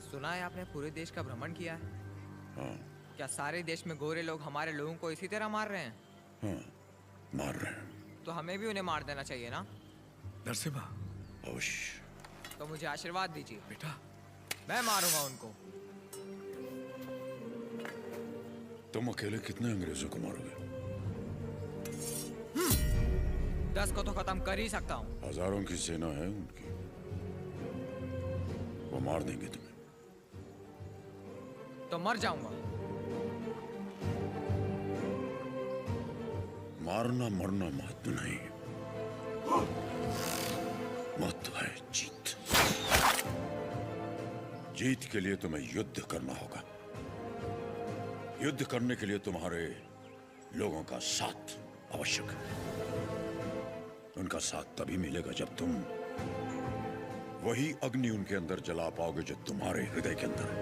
सुना है आपने पूरे देश का भ्रमण किया है। हाँ। क्या सारे देश में गोरे लोग हमारे लोगों को इसी तरह मार रहे हैं? हाँ, मार रहे हैं। तो हमें भी उन्हें मार देना चाहिए ना? नरसिम्हा, अवश्य। तो मुझे आशीर्वाद दीजिए, बेटा। मैं मारूंगा उनको। तुम अकेले कितने अंग्रेजों को मारोगे? 10 को तो खत्म कर ही सकता हूँ। हजारों की सेना है उनकी, वो मार देंगे तुम्हें। तो मर जाऊंगा। मारना मरना महत्व नहीं, महत्व है जीत। जीत के लिए तुम्हें युद्ध करना होगा। युद्ध करने के लिए तुम्हारे लोगों का साथ आवश्यक है। उनका साथ तभी मिलेगा जब तुम वही अग्नि उनके अंदर जला पाओगे जो तुम्हारे हृदय के अंदर है।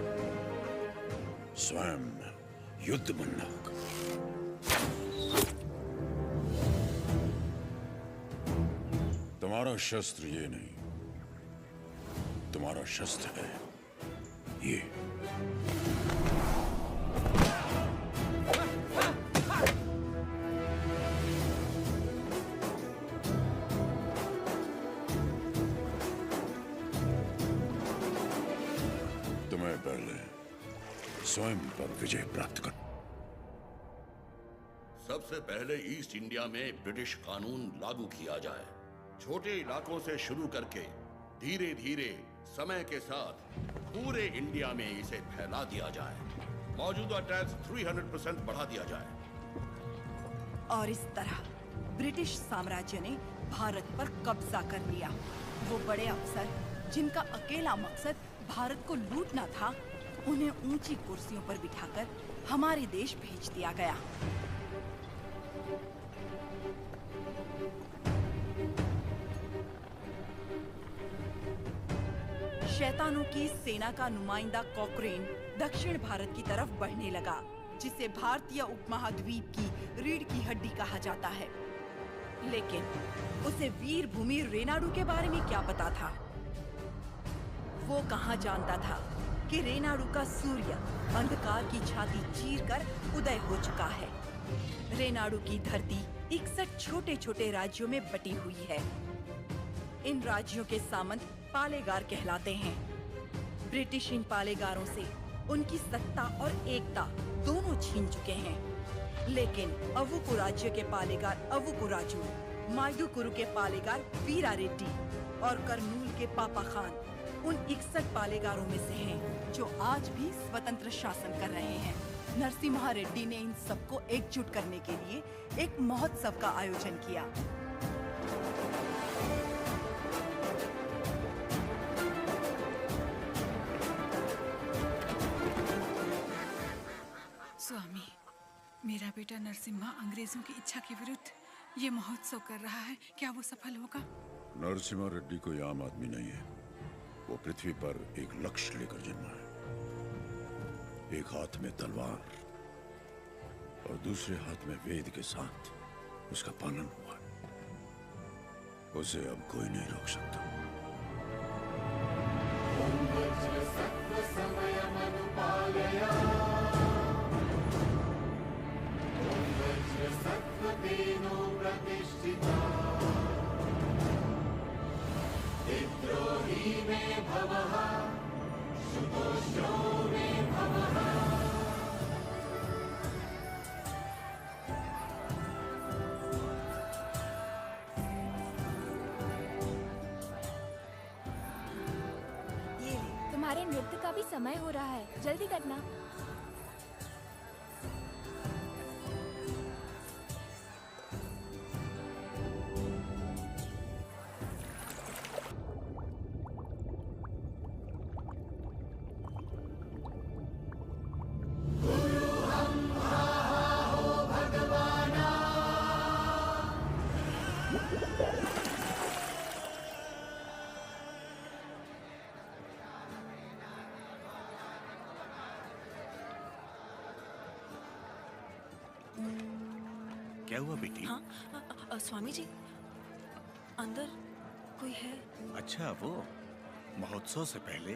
स्वयं युद्ध बनना होगा। तुम्हारा शस्त्र ये नहीं, तुम्हारा शस्त्र है ये। तुम्हें पहले स्वयं पर विजय प्राप्त कर। सबसे पहले ईस्ट इंडिया में ब्रिटिश कानून लागू किया जाए। छोटे इलाकों से शुरू करके धीरे धीरे समय के साथ पूरे इंडिया में इसे फैला दिया जाए। मौजूदा टैक्स 300% बढ़ा दिया जाए। और इस तरह ब्रिटिश साम्राज्य ने भारत पर कब्जा कर लिया। वो बड़े अफसर जिनका अकेला मकसद भारत को लूटना था, उन्हें ऊंची कुर्सियों पर बिठाकर हमारे देश भेज दिया गया। शैतानों की सेना का नुमाइंदा कॉकरेन दक्षिण भारत की तरफ बढ़ने लगा, जिसे भारतीय उपमहाद्वीप की रीढ़ की हड्डी कहा जाता है। लेकिन उसे वीर भूमि रेनाडू के बारे में क्या पता था? वो कहाँ जानता था कि रेनाडू का सूर्य अंधकार की छाती चीरकर उदय हो चुका है। रेनाडू की धरती 61 छोटे छोटे राज्यों में बटी हुई है। इन राज्यों के सामंत पालेगार कहलाते हैं। ब्रिटिश इन पालेगारों से उनकी सत्ता और एकता दोनों छीन चुके हैं। लेकिन अवुकु राज्य के पालेगार अवुकु राजू, मायदुकुरु के पालेगार वीरा रेड्डी और कर्नूल के पापा खान उन 61 पालेगारों में से हैं जो आज भी स्वतंत्र शासन कर रहे हैं। नरसिम्हा रेड्डी ने इन सबको एकजुट करने के लिए एक महोत्सव का आयोजन किया। स्वामी, मेरा बेटा नरसिम्हा अंग्रेजों की इच्छा के विरुद्ध ये महोत्सव कर रहा है। क्या वो सफल होगा? नरसिम्हा रेड्डी कोई आम आदमी नहीं है। वो पृथ्वी पर एक लक्ष्य लेकर जन्मा है। एक हाथ में तलवार और दूसरे हाथ में वेद के साथ उसका पालन हुआ। उसे अब कोई नहीं रोक सकता। तुम्हारे नृत्य का भी समय हो रहा है, जल्दी करना। क्या हुआ बेटी? हाँ, स्वामी जी, अंदर कोई है? अच्छा, वो महोत्सव से पहले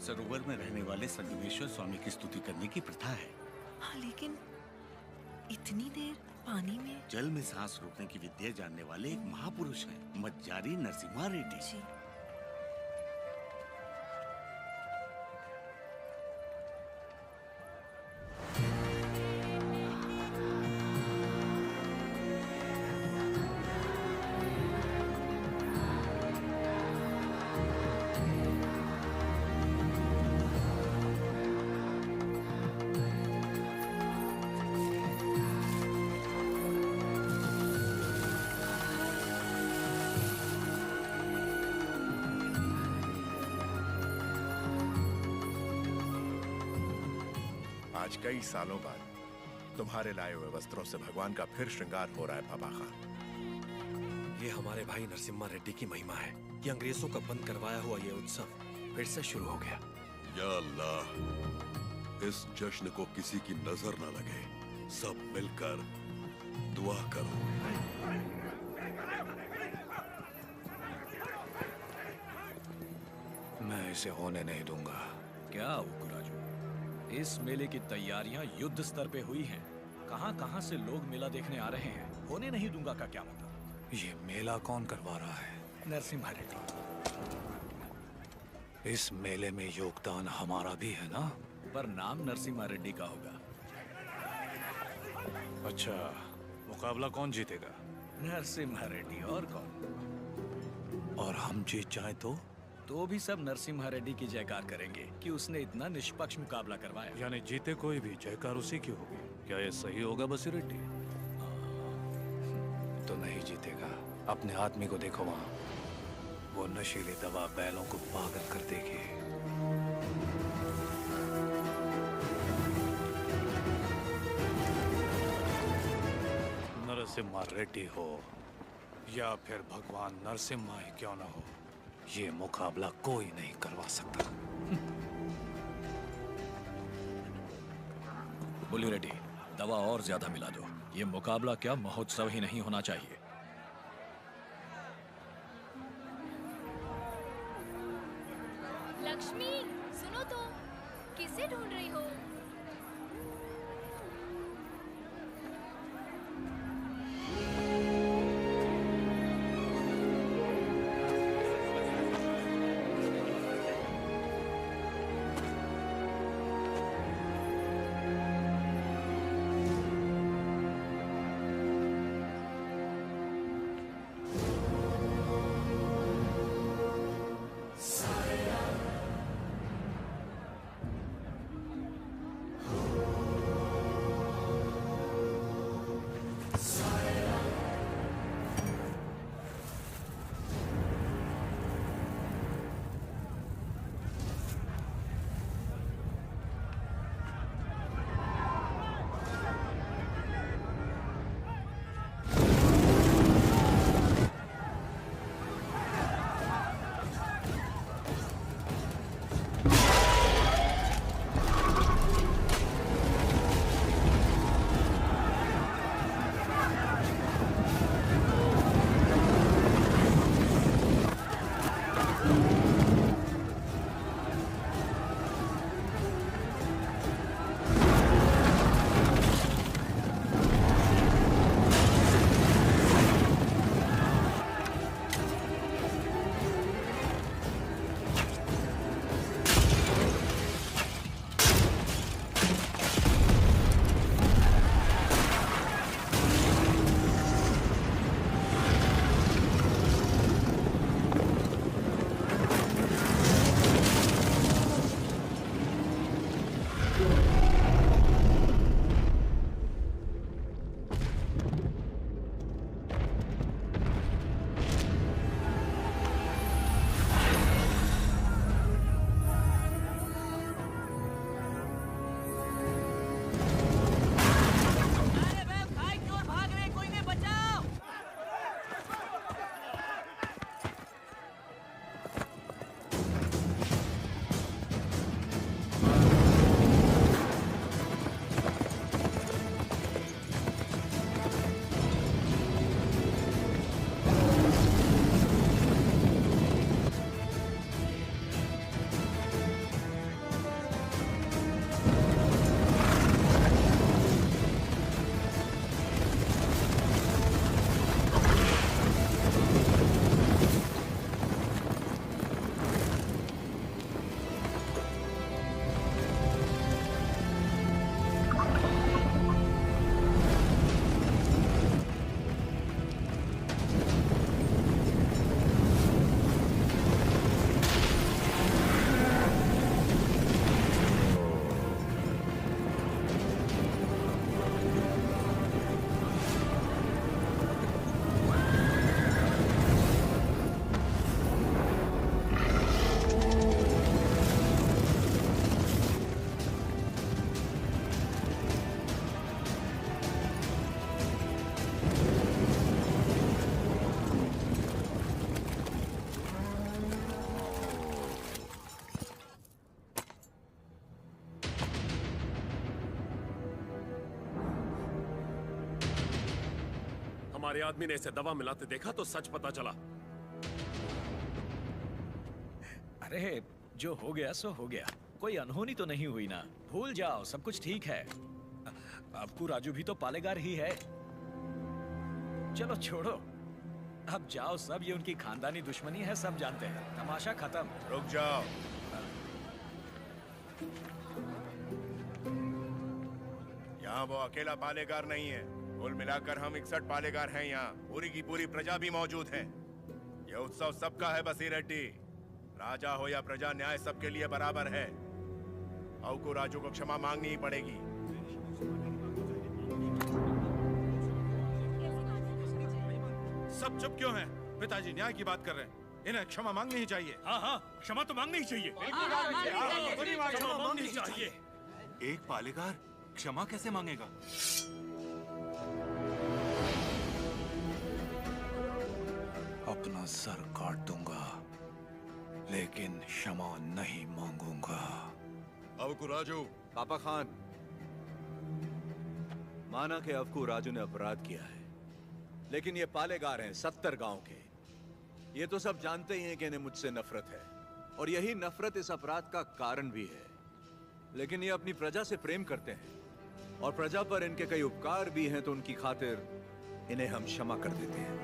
सरोवर में रहने वाले संगमेश्वर स्वामी की स्तुति करने की प्रथा है। हाँ, लेकिन इतनी देर पानी में। जल में सांस रोकने की विद्या जानने वाले एक महापुरुष हैं, मज्जारी नरसिम्हा रेड्डी। जी। आज कई सालों बाद तुम्हारे लाए हुए वस्त्रों से भगवान का फिर श्रृंगार हो रहा है बाबा खान। ये हमारे भाई नरसिम्हा रेड्डी की महिमा है कि अंग्रेजों का बंद करवाया हुआ ये उत्सव फिर से शुरू हो गया। या अल्लाह, इस जश्न को किसी की नजर न लगे। सब मिलकर दुआ करो। मैं इसे होने नहीं दूंगा। क्या उकुराजू, इस मेले की तैयारियां युद्ध स्तर पे हुई हैं। कहां-कहां से लोग मेला देखने आ रहे हैं। होने नहीं दूंगा का क्या मतलब? ये मेला कौन करवा रहा है? नरसिम्हा रेड्डी। इस मेले में योगदान हमारा भी है ना? पर नाम नरसिम्हा रेड्डी का होगा। अच्छा, मुकाबला कौन जीतेगा? नरसिम्हा रेड्डी, और कौन? और हम जीत जाए तो भी सब नरसिम्हा रेड्डी की जयकार करेंगे कि उसने इतना निष्पक्ष मुकाबला करवाया। यानी जीते कोई भी जयकार उसी की होगी। क्या ये सही होगा बसी रेड्डी? तो नहीं जीतेगा। अपने आदमी को देखो वहाँ, वो नशीली दवा बैलों को पागल कर देगी। नरसिम्हा रेड्डी हो या फिर भगवान नरसिम्हा ही क्यों न हो, ये मुकाबला कोई नहीं करवा सकता। बुली रेड्डी, दवा और ज्यादा मिला दो। ये मुकाबला क्या महोत्सव ही नहीं होना चाहिए। लक्ष्मी, सुनो तो, किसे ढूंढ रही हो? हमारे आदमी ने इसे दवा मिलाते देखा तो सच पता चला। अरे जो हो गया सो हो गया, कोई अनहोनी तो नहीं हुई ना। भूल जाओ, सब कुछ ठीक है। आपको राजू भी तो पालेगार ही है। चलो छोड़ो, अब जाओ सब, ये उनकी खानदानी दुश्मनी है, सब जानते हैं। तमाशा खत्म। रुक जाओ। यहाँ वो अकेला पालेगार नहीं है, कुल मिलाकर हम 61 पालेगार हैं यहाँ। पूरी की पूरी प्रजा भी मौजूद है। यह उत्सव सबका है बसीर रेड्डी। राजा हो या प्रजा, न्याय सबके लिए बराबर है। औ को राजू को क्षमा मांगनी ही पड़ेगी। सब चुप क्यों हैं? पिताजी न्याय की बात कर रहे हैं, इन्हें क्षमा मांगनी ही चाहिए। हाँ, क्षमा तो मांगनी ही चाहिए। क्षमा मांगनी ही चाहिए। एक पालेगार क्षमा कैसे मांगेगा? अपना सर काट दूंगा, लेकिन क्षमा नहीं मांगूंगा। अवकू राजू। पापा खान, माना कि अवकू राजू ने अपराध किया है, लेकिन ये पालेगार हैं 70 गांव के। ये तो सब जानते ही हैं कि इन्हें मुझसे नफरत है, और यही नफरत इस अपराध का कारण भी है। लेकिन ये अपनी प्रजा से प्रेम करते हैं, और प्रजा पर इनके कई उपकार भी हैं, तो उनकी खातिर इन्हें हम क्षमा कर देते हैं।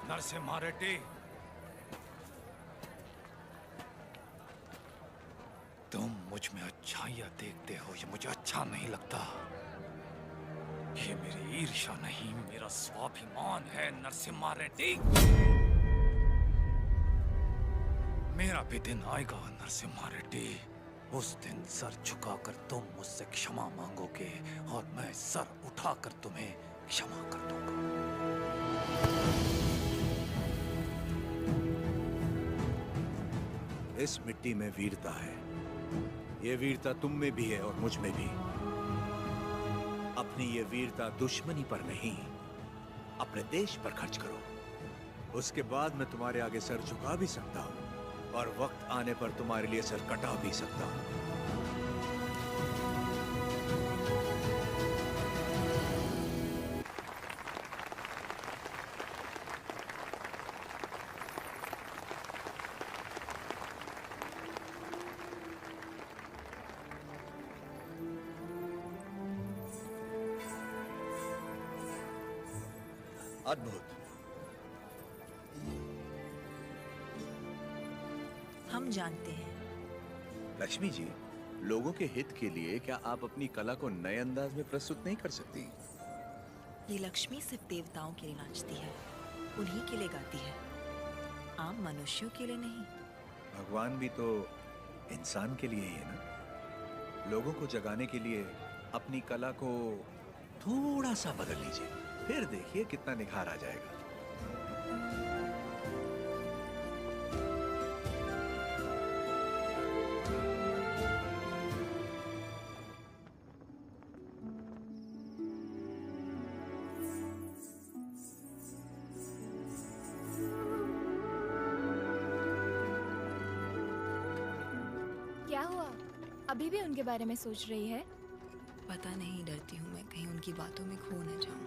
नरसिम्हा रेड्डी, तुम मुझ में अच्छाइयां देखते हो, ये मुझे अच्छा नहीं लगता। ये मेरी ईर्ष्या नहीं, मेरा स्वाभिमान है नरसिम्हा रेड्डी। मेरा भी दिन आएगा नरसिम्हा रेड्डी। उस दिन सर झुकाकर तुम मुझसे क्षमा मांगोगे, और मैं सर उठाकर तुम्हें क्षमा कर दूंगा। इस मिट्टी में वीरता है। ये वीरता तुम में भी है और मुझ में भी। अपनी ये वीरता दुश्मनी पर नहीं, अपने देश पर खर्च करो। उसके बाद मैं तुम्हारे आगे सर झुका भी सकता हूं, और वक्त आने पर तुम्हारे लिए सर कटा भी सकता हूं। अद्भुत। हम जानते हैं। लक्ष्मी जी, लोगों के हित के लिए क्या आप अपनी कला को नए अंदाज में प्रस्तुत नहीं कर सकती? ये लक्ष्मी सिर्फ देवताओं के लिए नाचती है, उन्हीं के लिए गाती है, आम मनुष्यों के लिए नहीं। भगवान भी तो इंसान के लिए ही है ना। लोगों को जगाने के लिए अपनी कला को थोड़ा सा बदल लीजिए, फिर देखिए कितना निखार आ जाएगा। क्या हुआ? अभी भी उनके बारे में सोच रही है? पता नहीं, डरती हूँ मैं कहीं उनकी बातों में खो न जाऊं।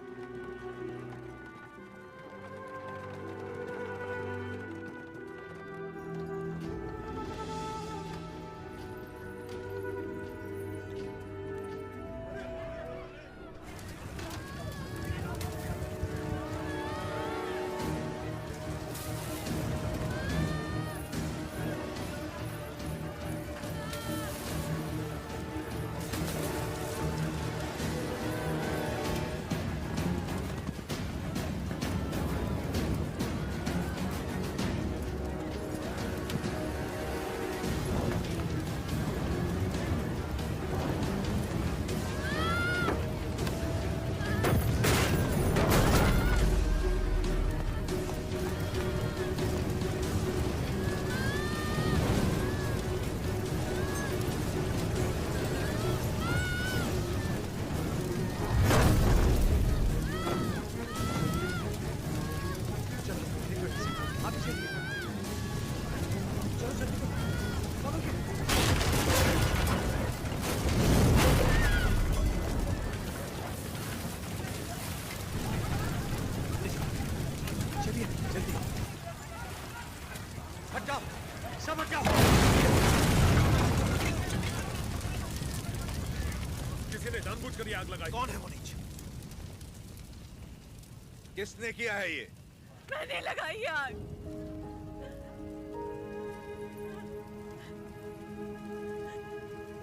समझ जाओ। किसी ने जानबूझकर ये आग लगाई। कौन है वो नीच? किसने किया है ये? मैंने लगाई आग।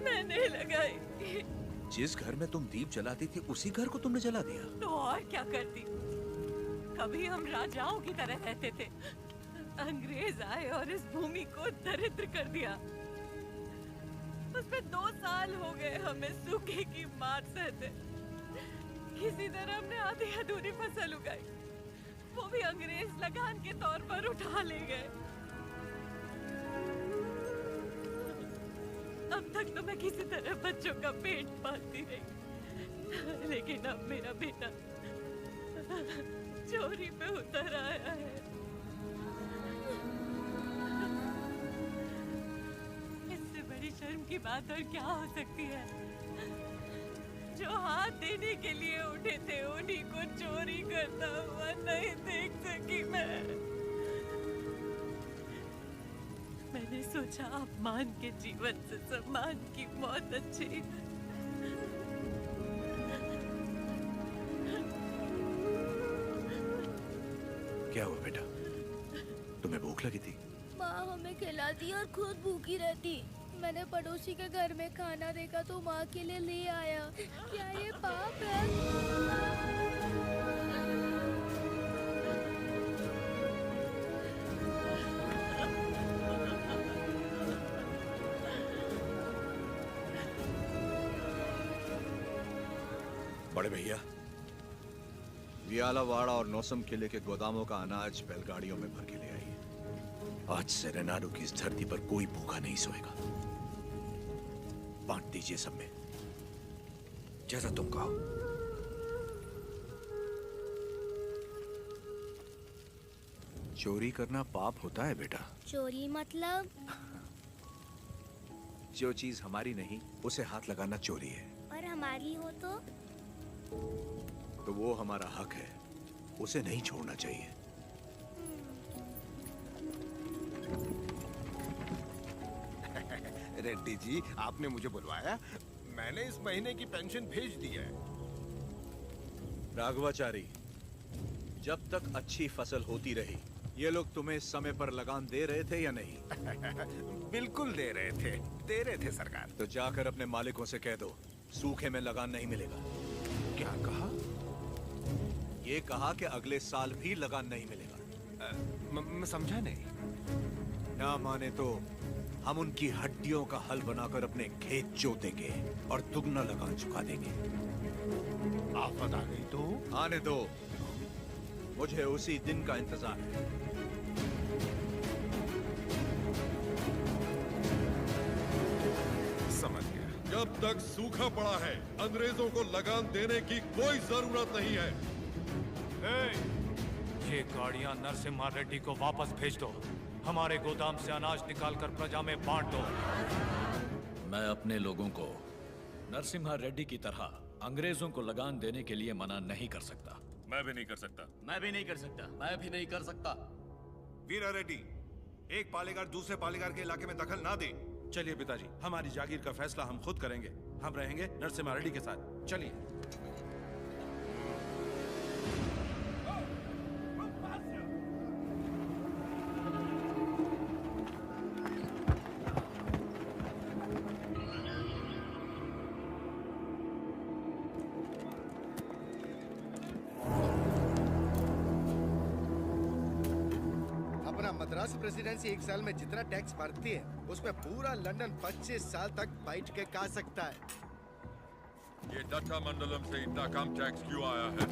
मैंने लगाई। जिस घर में तुम दीप जलाती थी उसी घर को तुमने जला दिया? तो और क्या करती? कभी हम राजाओं की तरह रहते थे, अंग्रेज आए और इस भूमि को दरिद्र कर दिया। उसमें 2 साल हो गए हमें सूखे की मार सहते। किसी तरह हमने आधी अधूरी फसल उगाई, वो भी अंग्रेज लगान के तौर पर उठा ले गए। अब तक तो मैं किसी तरह बच्चों का पेट पालती रही, लेकिन अब मेरा बेटा चोरी पे उतर आया है। इससे बड़ी शर्म की बात और क्या हो सकती है? जो हाथ देने के लिए उठे थे उन्हीं को चोरी करता हुआ नहीं देख सकी मैं। मैंने सोचा अपमान के जीवन से सम्मान की मौत अच्छी। क्या हुआ बेटा? तुम्हें भूख लगी थी? माँ हमें खिलाती और खुद भूखी रहती। मैंने पड़ोसी के घर में खाना देखा तो माँ के लिए ले आया। क्या ये पाप है? बड़े भैया, वियालावाड़ा और नौसम किले के गोदामों का अनाज बैलगाड़ियों में भर के ले आइए। आज से रेनाडू की इस धरती पर कोई भूखा नहीं सोएगा। बांट दीजिए सब में, जैसा तुम कहो। चोरी करना पाप होता है बेटा। चोरी मतलब? जो चीज हमारी नहीं उसे हाथ लगाना चोरी है। और हमारी हो तो वो हमारा हक है, उसे नहीं छोड़ना चाहिए। रेड्डी जी, आपने मुझे बुलवाया? मैंने इस महीने की पेंशन भेज दी है। राघवाचारी, जब तक अच्छी फसल होती रही, ये लोग तुम्हें समय पर लगान दे रहे थे या नहीं? बिल्कुल दे रहे थे सरकार। तो जाकर अपने मालिकों से कह दो, सूखे में लगान नहीं मिलेगा। क्या कहा? ये कहा कि अगले साल भी लगान नहीं मिलेगा। मैं समझा नहीं। ना माने तो हम उनकी हड्डियों का हल बनाकर अपने खेत जोतेंगे और दुगना लगान चुका देंगे। आफत आ गई तो? आने दो, मुझे उसी दिन का इंतजार है। समझ गया। जब तक सूखा पड़ा है, अंग्रेजों को लगान देने की कोई जरूरत नहीं है। ये गाड़ियां नरसिम्हा रेड्डी को वापस भेज दो। हमारे गोदाम से अनाज निकालकर प्रजा में बांट दो। मैं अपने लोगों को नरसिम्हा रेड्डी की तरह अंग्रेजों को लगान देने के लिए मना नहीं कर सकता। मैं भी नहीं कर सकता। मैं भी नहीं कर सकता। मैं भी नहीं कर सकता। वीरा रेड्डी, एक पालेगार दूसरे पालेगार के इलाके में दखल ना दे। चलिए पिताजी, हमारी जागीर का फैसला हम खुद करेंगे। हम रहेंगे नरसिम्हा रेड्डी के साथ। चलिए। मद्रास प्रेसिडेंसी एक साल में जितना टैक्स भरती है उसमें पूरा लंदन 25 साल तक बैठ के खा सकता है। ये डट्टा मंडलम से इतना कम टैक्स क्यों आया है?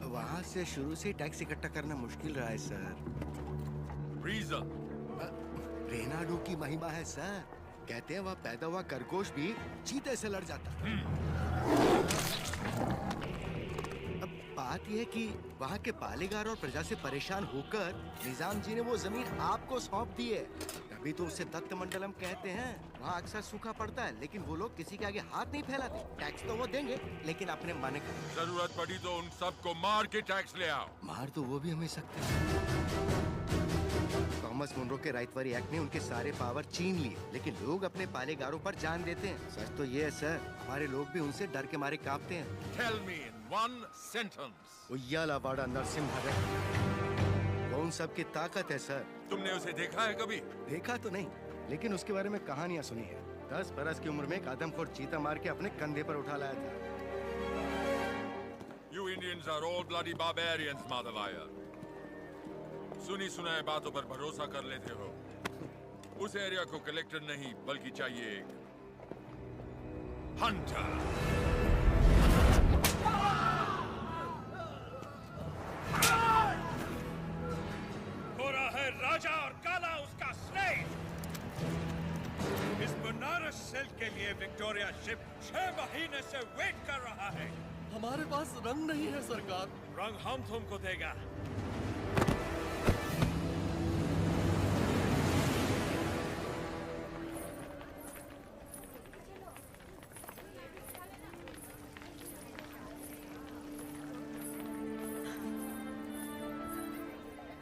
वहाँ से शुरू से टैक्स इकट्ठा करना मुश्किल रहा है सर। रीजन? रेनाडू की महिमा है सर। कहते हैं वह पैदा हुआ खरगोश भी चीते से लड़ जाता है। बात यह है कि वहाँ के पालेगार और प्रजा से परेशान होकर निजाम जी ने वो जमीन आपको सौंप दी है। तभी तो उसे दत्त मंडलम कहते हैं। वहाँ अक्सर सूखा पड़ता है, लेकिन वो लोग किसी के आगे हाथ नहीं फैलाते। टैक्स तो वो देंगे, लेकिन अपने मन का। जरूरत पड़ी तो उन सबको मार के टैक्स ले आओ। मार तो वो भी हमें सकते हैं। थॉमस मुनरो के राइटवरी एक्ट ने उनके सारे पावर छीन लिए, लेकिन लोग अपने पालेगारों पर जान देते हैं। सच तो ये है सर, हमारे लोग भी उनसे डर के मारे कांपते हैं। Tell me in one sentence. उయ్యాలవాడ Narasimha Reddy, वो उन सब की ताकत है सर। तुमने उसे देखा है कभी? देखा तो नहीं, लेकिन उसके बारे में कहानियां सुनी है। 10 बरस की उम्र में एक आदमखोर चीता मार के अपने कंधे पर उठा लाया था। You Indians are all bloody barbarians, Madhavaya. सुनी सुनाए बातों पर भरोसा कर लेते हो। उस एरिया को कलेक्टर नहीं, बल्कि चाहिए एक हंटर। गोरा है राजा और काला उसका स्लेव। इस बनारस सिल्क के लिए विक्टोरिया शिप 6 महीने से वेट कर रहा है। हमारे पास रंग नहीं है सरकार। रंग हम तुमको देगा।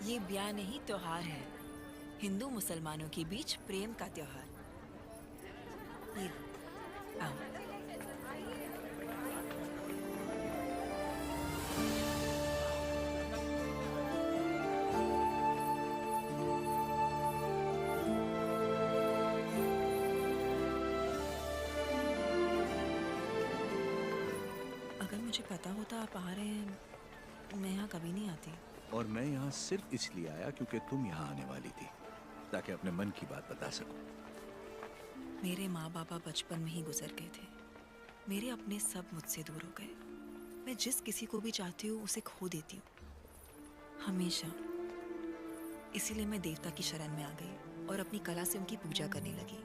ये ब्याह नहीं त्योहार है, हिंदू मुसलमानों के बीच प्रेम का त्योहार। ये आओ। अगर मुझे पता होता आप आ रहे हैं, मैं यहाँ कभी नहीं आती। और मैं यहाँ सिर्फ इसलिए आया क्योंकि तुम यहाँ आने वाली थी, ताकि अपने मन की बात बता सकूं। मेरे माँ बाबा बचपन में ही गुजर गए थे। मेरे अपने सब मुझसे दूर हो गए। मैं जिस किसी को भी चाहती हूँ उसे खो देती हूँ, हमेशा। इसीलिए मैं देवता की शरण में आ गई और अपनी कला से उनकी पूजा करने लगी।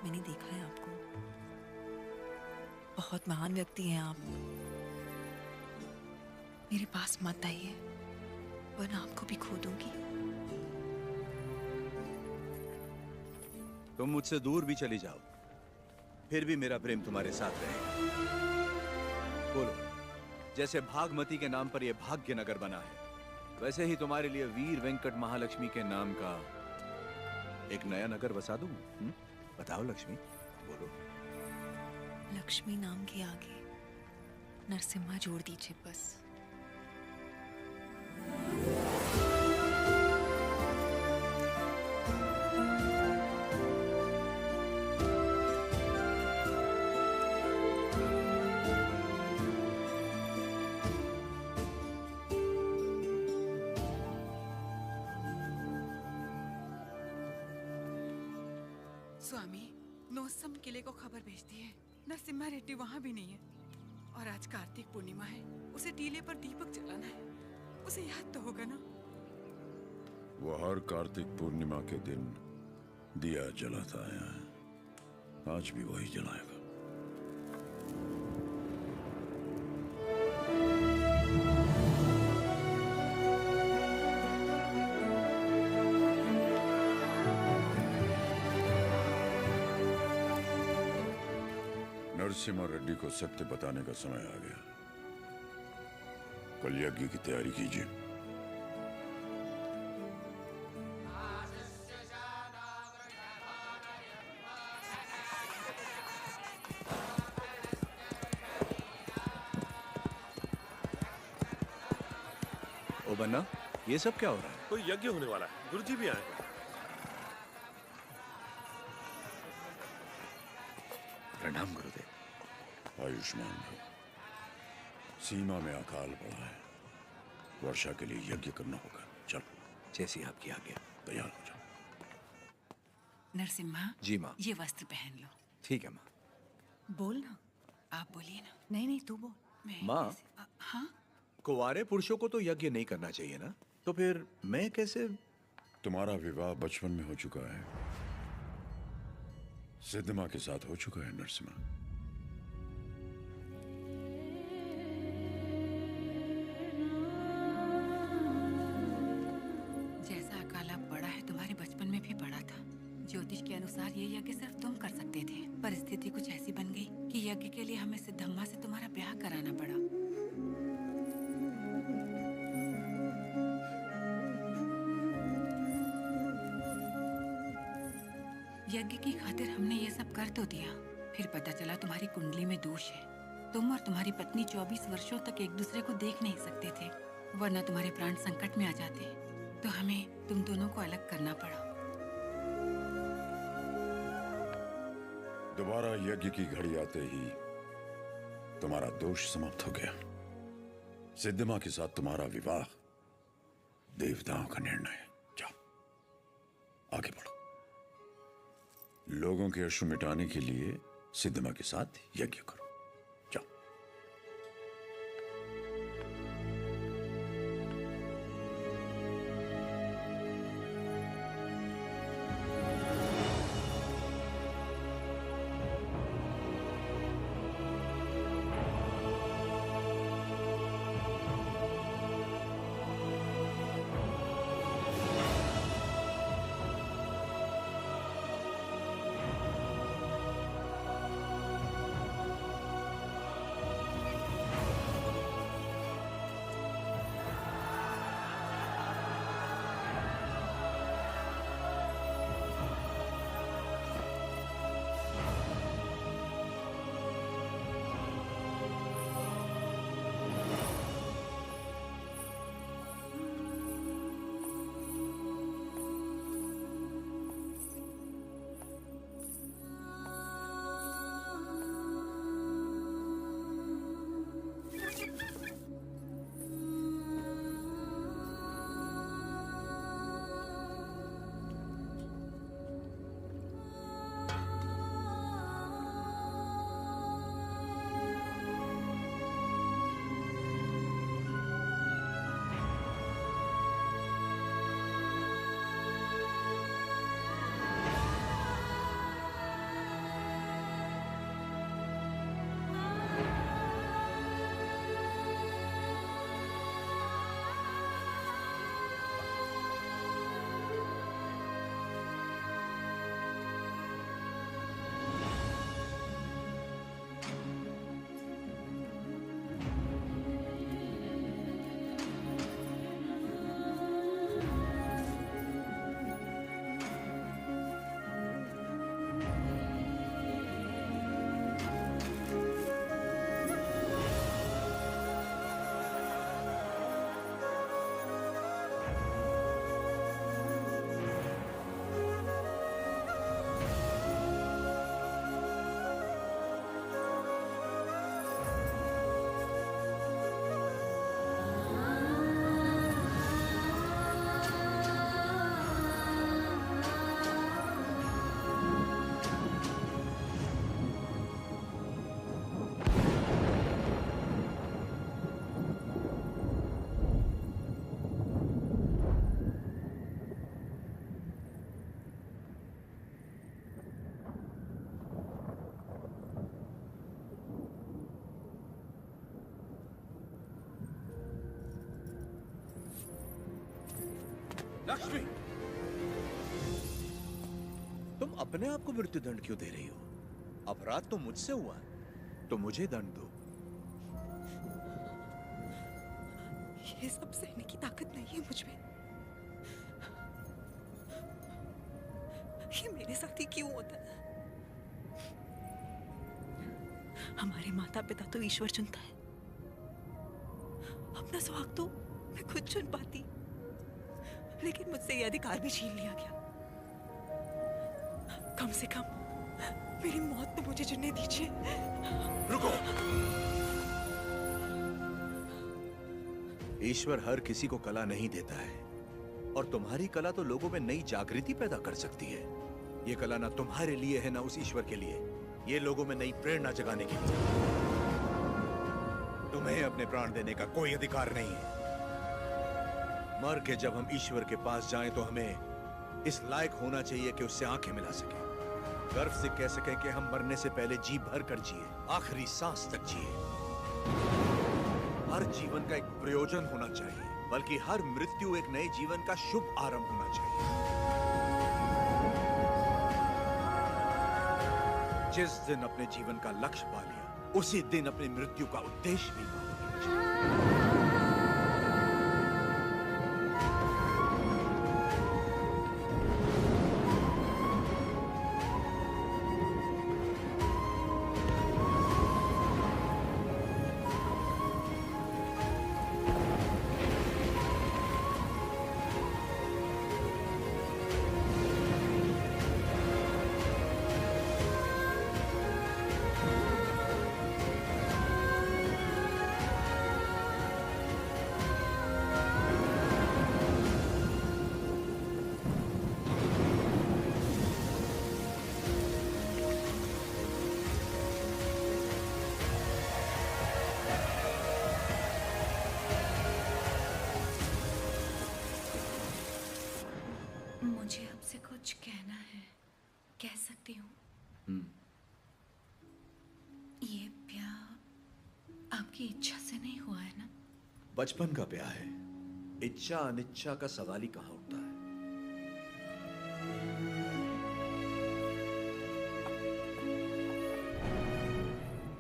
मैंने देखा है आपको, बहुत महान व्यक्ति हैं आप। मेरे पास मत आइए, वरना आपको भी खो दूंगी। तुम मुझसे दूर भी चली जाओ, फिर भी मेरा प्रेम तुम्हारे साथ रहेगा। बोलो, जैसे भागमती के नाम पर यह भाग्य नगर बना है, वैसे ही तुम्हारे लिए वीर वेंकट महालक्ष्मी के नाम का एक नया नगर बसा दूं। बताओ लक्ष्मी, बोलो। लक्ष्मी नाम के आगे नरसिम्हा जोड़ दीजिए बस। स्वामी, नोसम किले को खबर भेजती है। नरसिम्हा रेड्डी वहाँ भी नहीं है। और आज कार्तिक पूर्णिमा है, उसे टीले पर दीपक जलाना है। उसे याद तो होगा ना? वो हर कार्तिक पूर्णिमा के दिन दिया जलाता आया है, आज भी वही जलाएगा। नरसिम्हा रेड्डी को सत्य बताने का समय आ गया। कल यज्ञ की तैयारी कीजिए। ओ बन्ना, ये सब क्या हो रहा है? कोई यज्ञ होने वाला है, गुरुजी भी आए हैं। प्रणाम गुरुदेव। आयुष्मान भव। सीमा में अकाल पड़ा है, वर्षा के लिए यज्ञ करना होगा। चलो, जैसी आपकी आज्ञा। तैयार हो जाओ। नरसिम्हा जी माँ। ये वस्त्र पहन लो। ठीक है माँ। बोल ना। आप बोलिए ना। नहीं तू बोल। माँ, हाँ? कुंवारे पुरुषों को तो यज्ञ नहीं करना चाहिए ना, तो फिर मैं कैसे? तुम्हारा विवाह बचपन में हो चुका है, सिद्धमा के साथ हो चुका है नरसिम्हा। ज्योतिष के अनुसार ये यज्ञ सिर्फ तुम कर सकते थे, पर स्थिति कुछ ऐसी बन गई कि यज्ञ के लिए हमें सिद्धम्मा से तुम्हारा ब्याह कराना पड़ा। यज्ञ की खातिर हमने ये सब कर तो दिया, फिर पता चला तुम्हारी कुंडली में दोष है। तुम और तुम्हारी पत्नी 24 वर्षों तक एक दूसरे को देख नहीं सकते थे, वरना तुम्हारे प्राण संकट में आ जाते। तो हमें तुम दोनों को अलग करना पड़ा। दोबारा यज्ञ की घड़ी आते ही तुम्हारा दोष समाप्त हो गया। सिद्धमा के साथ तुम्हारा विवाह देवताओं का निर्णय है। जाओ आगे बढ़ो। लोगों के अश्रु मिटाने के लिए सिद्धमा के साथ यज्ञ करो। जाओ। लक्ष्मी, तुम अपने आप को मृत्यु दंड क्यों दे रही हो? अपराध तो मुझसे हुआ है, तो मुझे दंड दो। ये सब सहने की ताकत नहीं है मुझ में। ये मेरे साथ ही क्यों होता है? हमारे माता पिता तो ईश्वर चुनता है, अपना सुहाग तो मैं खुद चुन पाती, लेकिन मुझसे ये अधिकार भी छीन लिया गया। कम से कम मेरी मौत तो मुझे चुनने दीजिए। रुको। ईश्वर हर किसी को कला नहीं देता है, और तुम्हारी कला तो लोगों में नई जागृति पैदा कर सकती है। ये कला ना तुम्हारे लिए है, ना उस ईश्वर के लिए। ये लोगों में नई प्रेरणा जगाने के लिए। तुम्हें अपने प्राण देने का कोई अधिकार नहीं है। मर के जब हम ईश्वर के पास जाएं तो हमें इस लायक होना चाहिए कि उससे आंखें मिला सके, गर्व से कह सकें कि हम मरने से पहले जी भर कर जिए, आखिरी सांस तक जिए। हर जीवन का एक प्रयोजन होना चाहिए, बल्कि हर मृत्यु एक नए जीवन का शुभ आरंभ होना चाहिए। जिस दिन अपने जीवन का लक्ष्य पा लिया, उसी दिन अपनी मृत्यु का उद्देश्य भी पाओगे। मुझे आपसे कुछ कहना है, कह सकती हूँ? ये ब्याह आपकी इच्छा से नहीं हुआ है ना? बचपन का ब्याह है, इच्छा अनिच्छा का सवाल ही कहाँ उठता है।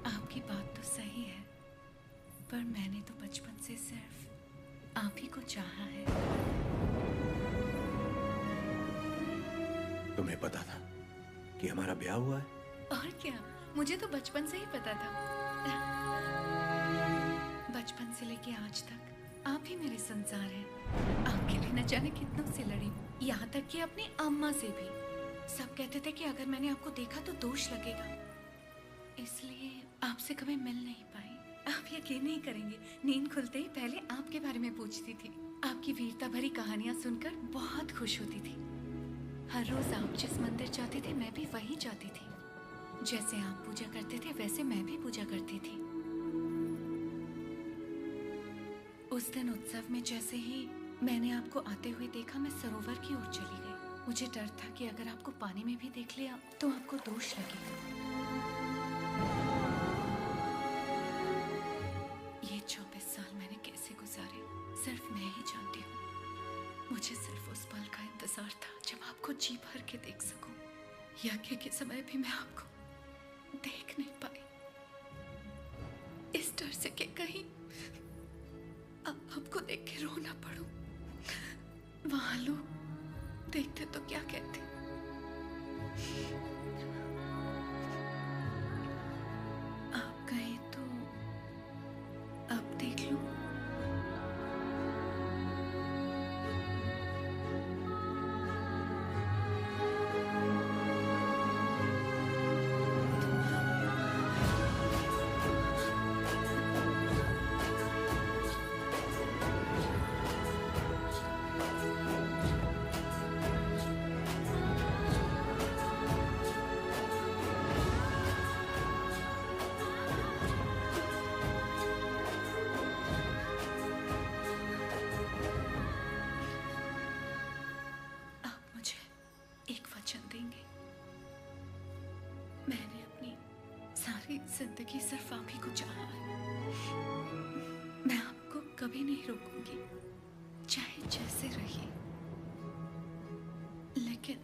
आपकी बात तो सही है, पर मैंने तो बचपन से सिर्फ आप ही को चाहा है। तुम्हें पता था कि हमारा ब्याह हुआ है? और क्या, मुझे तो बचपन से ही पता था। बचपन से लेके आज तक आप ही मेरे संसार हैं। आपके लिए न जाने कितनों से लड़ी हूँ, यहाँ तक कि अपनी अम्मा से भी। सब कहते थे कि अगर मैंने आपको देखा तो दोष लगेगा, इसलिए आपसे कभी मिल नहीं पाई। आप यकीन नहीं करेंगे, नींद खुलते ही पहले आपके बारे में पूछती थी। आपकी वीरता भरी कहानियां सुनकर बहुत खुश होती थी। हर रोज आप जिस मंदिर जाते थे मैं भी वहीं जाती थी। जैसे आप पूजा करते थे वैसे मैं भी पूजा करती थी। उस दिन उत्सव में जैसे ही मैंने आपको आते हुए देखा, मैं सरोवर की ओर चली गई। मुझे डर था कि अगर आपको पानी में भी देख लिया तो आपको दोष लगेगा। ये 24 साल मैंने कैसे गुजारे सिर्फ मैं ही जानती हूँ। मुझे सिर्फ उस पल का इंतजार था जब आपको जी भर के देख सकूं। यज्ञ के समय भी मैं आपको देख नहीं पाई, इस डर से कि कहीं आपको देख के रो ना पड़ूं। वहां लोग देखते तो क्या कहते। आप कहें तो आप देख लो। जिंदगी सिर्फ आप ही को चाहा है। मैं आपको कभी नहीं रोकूंगी, चाहे जैसे रहिए, लेकिन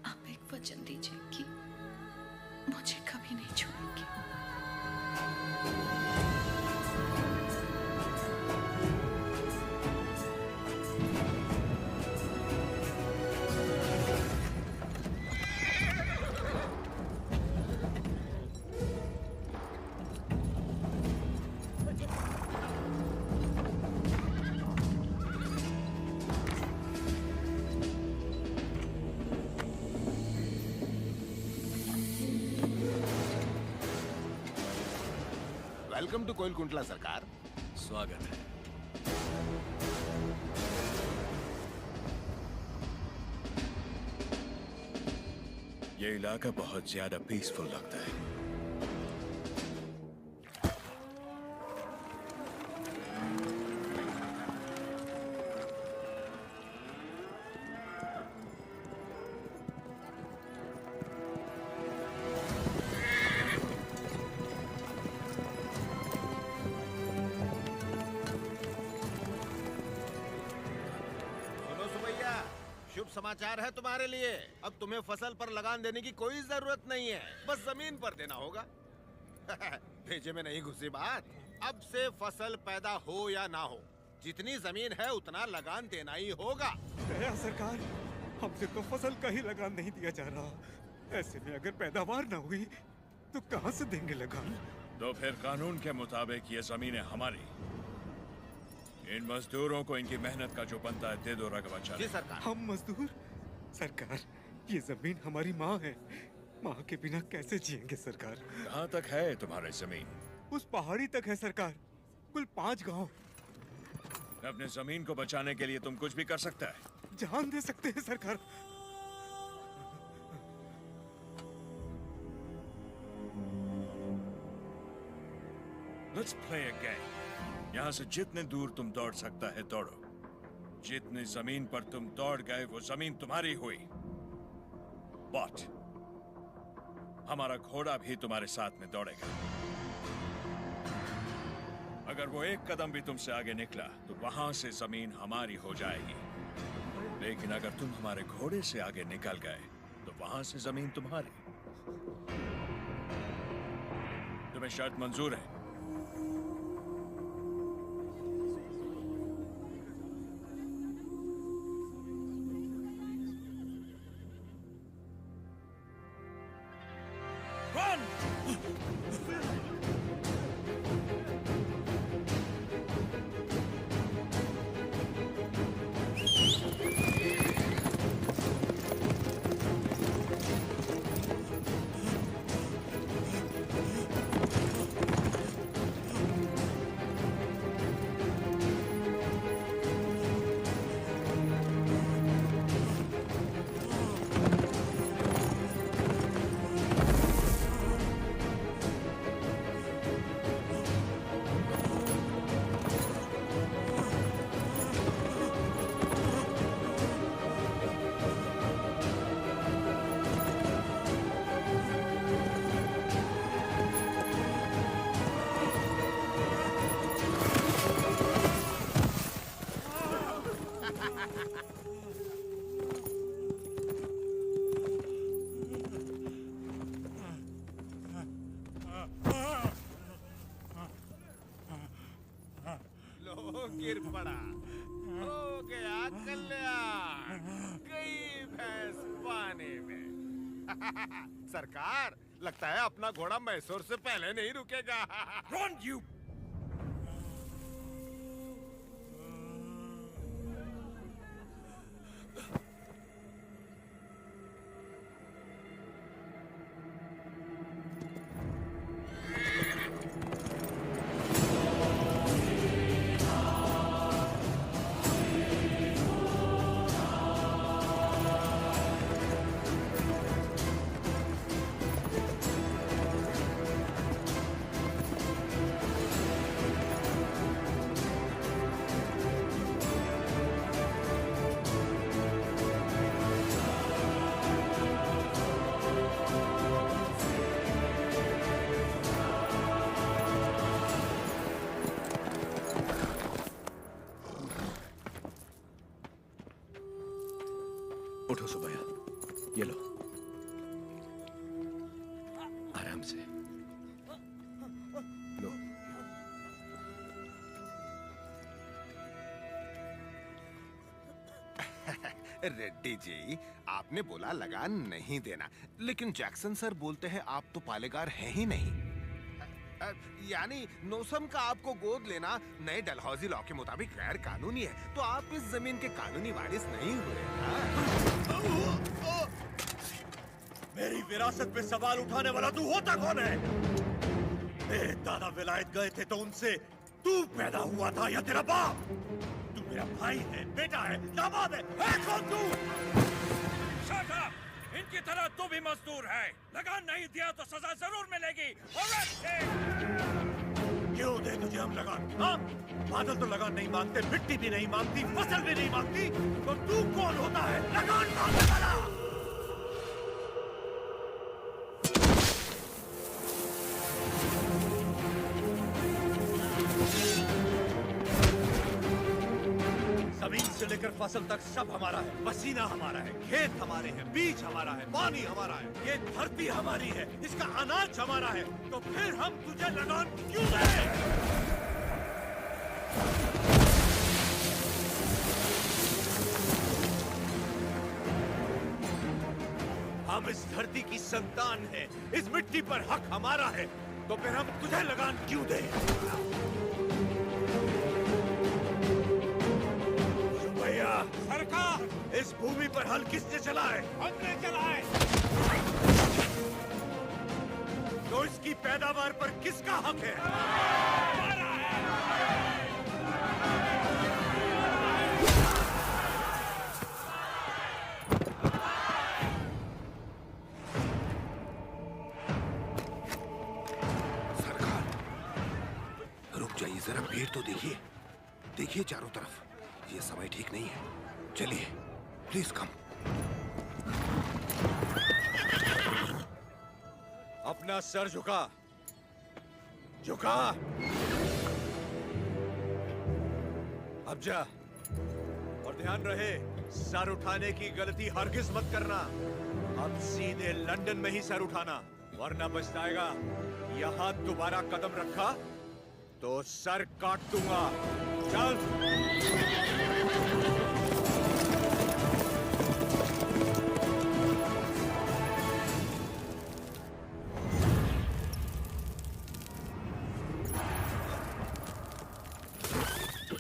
आप एक वचन दीजिए कि मुझे कभी नहीं छोड़ेंगे। वेलकम टू कोइलकुंटला सरकार। स्वागत है। ये इलाका बहुत ज्यादा पीसफुल लगता है। शुभ समाचार है तुम्हारे लिए। अब तुम्हें फसल पर लगान देने की कोई जरूरत नहीं है, बस जमीन पर देना होगा। भेजे में नहीं घुसी बात। अब से फसल पैदा हो या ना हो, जितनी जमीन है उतना लगान देना ही होगा। दया सरकार, हमसे तो फसल का ही लगान नहीं दिया जा रहा। ऐसे में अगर पैदावार ना हुई तो कहां से देंगे लगान? तो फिर कानून के मुताबिक ये जमीनें हमारी। इन मजदूरों को इनकी मेहनत का जो बनता है दे दो रघुवंशा। जी सरकार। हम मजदूर? सरकार, ये जमीन हमारी माँ है। माँ के बिना कैसे जिएंगे सरकार? कहाँ तक है तुम्हारी जमीन? उस पहाड़ी तक है सरकार, कुल 5 गांव। अपने जमीन को बचाने के लिए तुम कुछ भी कर सकता है। जान दे सकते हैं सरकार। Let's play a game. यहाँ से जितने दूर तुम दौड़ सकता है दौड़ो। जितनी जमीन पर तुम दौड़ गए वो जमीन तुम्हारी हुई। But हमारा घोड़ा भी तुम्हारे साथ में दौड़ेगा। अगर वो एक कदम भी तुमसे आगे निकला तो वहां से जमीन हमारी हो जाएगी। लेकिन अगर तुम हमारे घोड़े से आगे निकल गए तो वहां से जमीन तुम्हारी। तुम्हें शर्त मंजूर है? गिर पड़ा, हो गया कल्याण, गई भैंस पानी में। सरकार, लगता है अपना घोड़ा मैसूर से पहले नहीं रुकेगा। Run, you! उठो सुबैया, ये लो, आराम से लो। रेड्डी जी, आपने बोला लगान नहीं देना, लेकिन जैक्सन सर बोलते हैं आप तो पालेगार हैं ही नहीं। यानी नोसम का आपको गोद लेना नए डलहौजी लॉ के मुताबिक गैर कानूनी है, तो आप इस जमीन के कानूनी वारिस नहीं हुए। मेरी विरासत पे सवाल उठाने वाला तू होता कौन है? मेरे दादा विलायत गए थे तो उनसे तू पैदा हुआ था या तेरा बाप? तू मेरा भाई है, बेटा है, दामाद है कौन तू? Shut up! इनकी तरह तू भी मजदूर है। लगान नहीं दिया तो सजा जरूर मिलेगी। क्यों दे तुझे हम लगान? हाँ? बादल तो लगान नहीं मांगते, मिट्टी भी नहीं मांगती, फसल भी नहीं मांगती, तो तू कौन होता है लगान मांगने वाला? जमीन से से लेकर फसल तक सब हमारा है। पसीना हमारा है, खेत हमारे हैं, बीज हमारा है, पानी हमारा है, ये धरती हमारी है, इसका अनाज हमारा है। तो फिर हम तुझे लगान क्यों दें? हम इस धरती की संतान हैं, इस मिट्टी पर हक हमारा है, तो फिर हम तुझे लगान क्यों दें? भैया सरकार, इस भूमि पर हल किसने चलाए? हमने चलाए। तो इसकी पैदावार पर किसका हक है? हमारा है। जाइए, जरा भीड़ तो देखिए, देखिए चारों तरफ, ये समय ठीक नहीं है। चलिए, प्लीज कम। अपना सर झुका, झुका। अब जा, और ध्यान रहे, सर उठाने की गलती हरगिज मत करना। अब सीधे लंदन में ही सर उठाना, वरना पछताएगा। यहां दोबारा कदम रखा तो सर काट दूंगा। चल।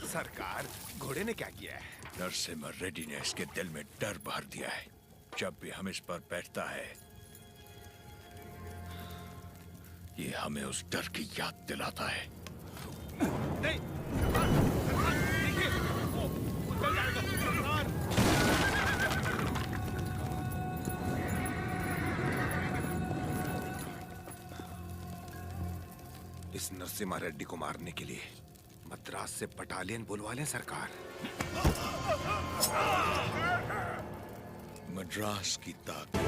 सरकार, घोड़े ने क्या किया है? नरसिम्हा रेड्डी ने इसके दिल में डर भर दिया है। जब भी हम इस पर बैठता है, ये हमें उस डर की याद दिलाता है। नहीं, देखिए, वो चल जाएगा। इस नरसिम्हा रेड्डी को मारने के लिए मद्रास से बटालियन बुलवा लें सरकार। मद्रास की ताकत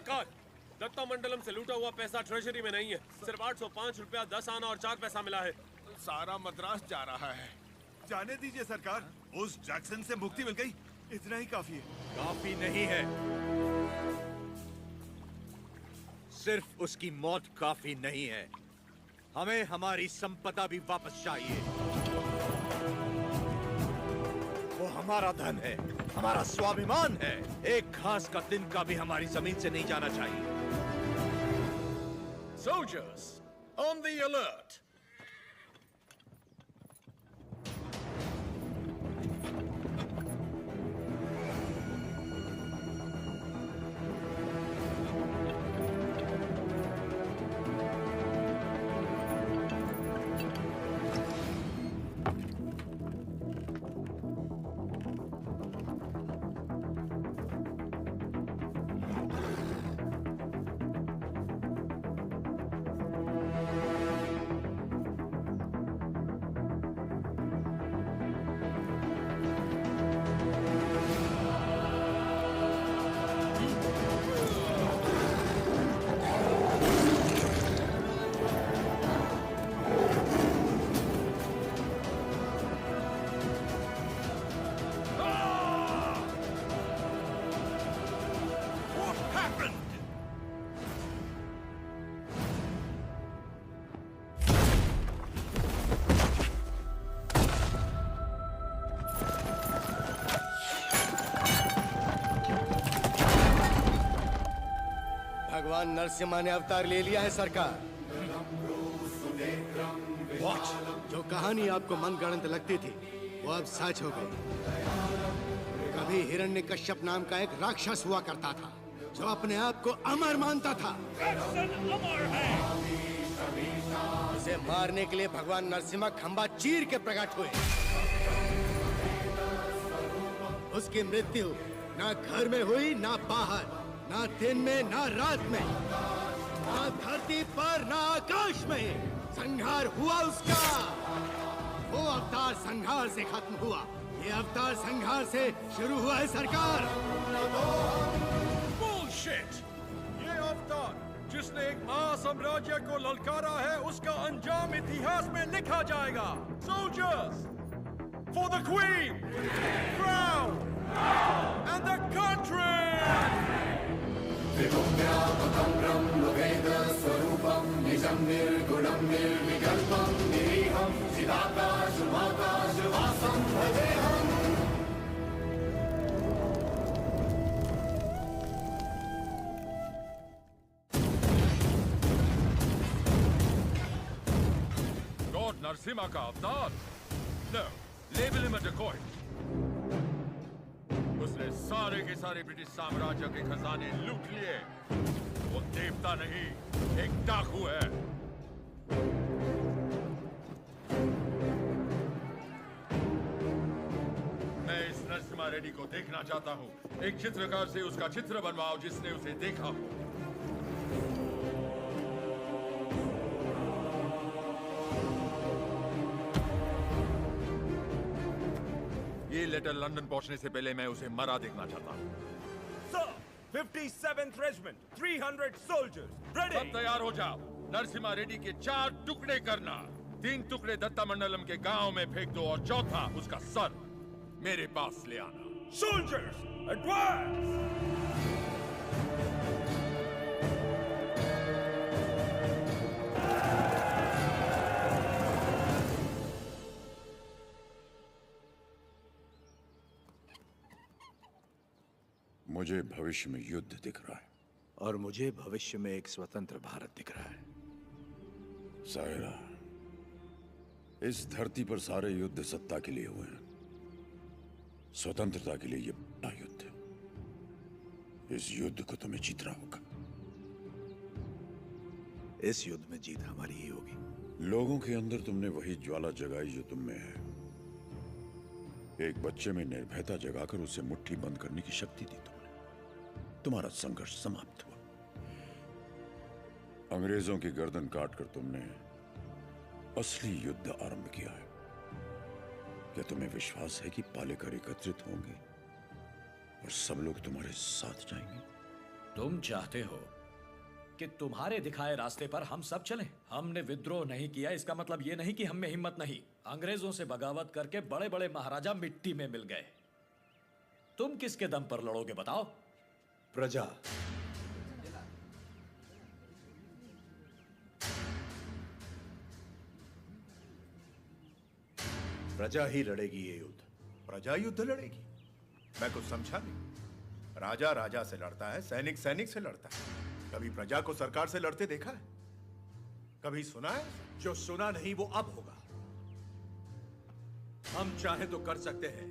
सरकार, दत्ता मंडलम से लूटा हुआ पैसा ट्रेजरी में नहीं है। सिर्फ 805 रुपया 10 आना और 4 पैसा मिला है। सारा मद्रास जा रहा है। जाने दीजिए सरकार, उस जैक्सन से मुक्ति मिल गई, इतना ही काफी है। काफी नहीं है, सिर्फ उसकी मौत काफी नहीं है, हमें हमारी संपदा भी वापस चाहिए। वो हमारा धन है, हमारा स्वाभिमान है। एक घास का तिनका भी हमारी जमीन से नहीं जाना चाहिए। Soldiers, on the alert! भगवान नरसिम्हा ने अवतार ले लिया है सरकार। जो कहानी आपको मनगढ़ंत लगती थी वो अब सच हो गई। कभी हिरण्यकश्यप नाम का एक राक्षस हुआ करता था जो अपने आप को अमर मानता था। उसे मारने के लिए भगवान नरसिम्हा खंबा चीर के प्रकट हुए। उसकी मृत्यु ना घर में हुई, ना बाहर, ना दिन में, ना रात में, ना धरती पर, ना आकाश में। संहार हुआ उसका। वो अवतार संहार से खत्म हुआ, ये अवतार संहार से शुरू हुआ है सरकार। Bullshit! ये अवतार जिसने एक महासाम्राज्य को ललकारा है, उसका अंजाम इतिहास में लिखा जाएगा। Soldiers, for the Queen, crown, and the country! Lord Narasimha का अवतार? No, label him a decoy. उसने सारे के सारे ब्रिटिश साम्राज्य के खजाने लूट लिए। वो देवता नहीं, एक डाकू है। मैं इस नरसिम्हा रेड्डी को देखना चाहता हूँ। एक चित्रकार से उसका चित्र बनवाओ जिसने उसे देखा हो। ये लेटर लंदन पहुंचने से पहले मैं उसे मरा देखना चाहता हूँ। Sir, 57th Regiment, 300 soldiers, ready. सब तैयार हो जाओ। नरसिम्हा रेड्डी के 4 टुकड़े करना। 3 टुकड़े दत्ता मंडलम के गांव में फेंक दो और चौथा उसका सर मेरे पास ले आना। Soldiers, advance! मुझे भविष्य में युद्ध दिख रहा है और मुझे भविष्य में एक स्वतंत्र भारत दिख रहा है। सायरा, इस धरती पर सारे युद्ध सत्ता के लिए हुए हैं। स्वतंत्रता के लिए ये बड़ा युद्ध है। इस युद्ध को तुम्हें जीतना होगा। इस युद्ध में जीत हमारी ही होगी। लोगों के अंदर तुमने वही ज्वाला जगाई जो तुम में है। एक बच्चे में निर्भयता जगाकर उसे मुट्ठी बंद करने की शक्ति दी तुमने। तुम्हारा संघर्ष समाप्त हुआ। अंग्रेजों की गर्दन काटकर तुमने असली युद्ध आरंभ किया है। क्या तुम्हें विश्वास है कि पालेकर एकत्रित होंगे और सब लोग तुम्हारे साथ जाएंगे? तुम चाहते हो कि तुम्हारे दिखाए रास्ते पर हम सब चलें? हमने विद्रोह नहीं किया, इसका मतलब ये नहीं कि हम में हिम्मत नहीं। अंग्रेजों से बगावत करके बड़े बड़े महाराजा मिट्टी में मिल गए। तुम किसके दम पर लड़ोगे बताओ? प्रजा। प्रजा ही लड़ेगी ये युद्ध। प्रजा युद्ध लड़ेगी? मैं कुछ समझा नहीं। राजा राजा से लड़ता है, सैनिक सैनिक से लड़ता है। कभी प्रजा को सरकार से लड़ते देखा है? कभी सुना है? जो सुना नहीं वो अब होगा। हम चाहे तो कर सकते हैं,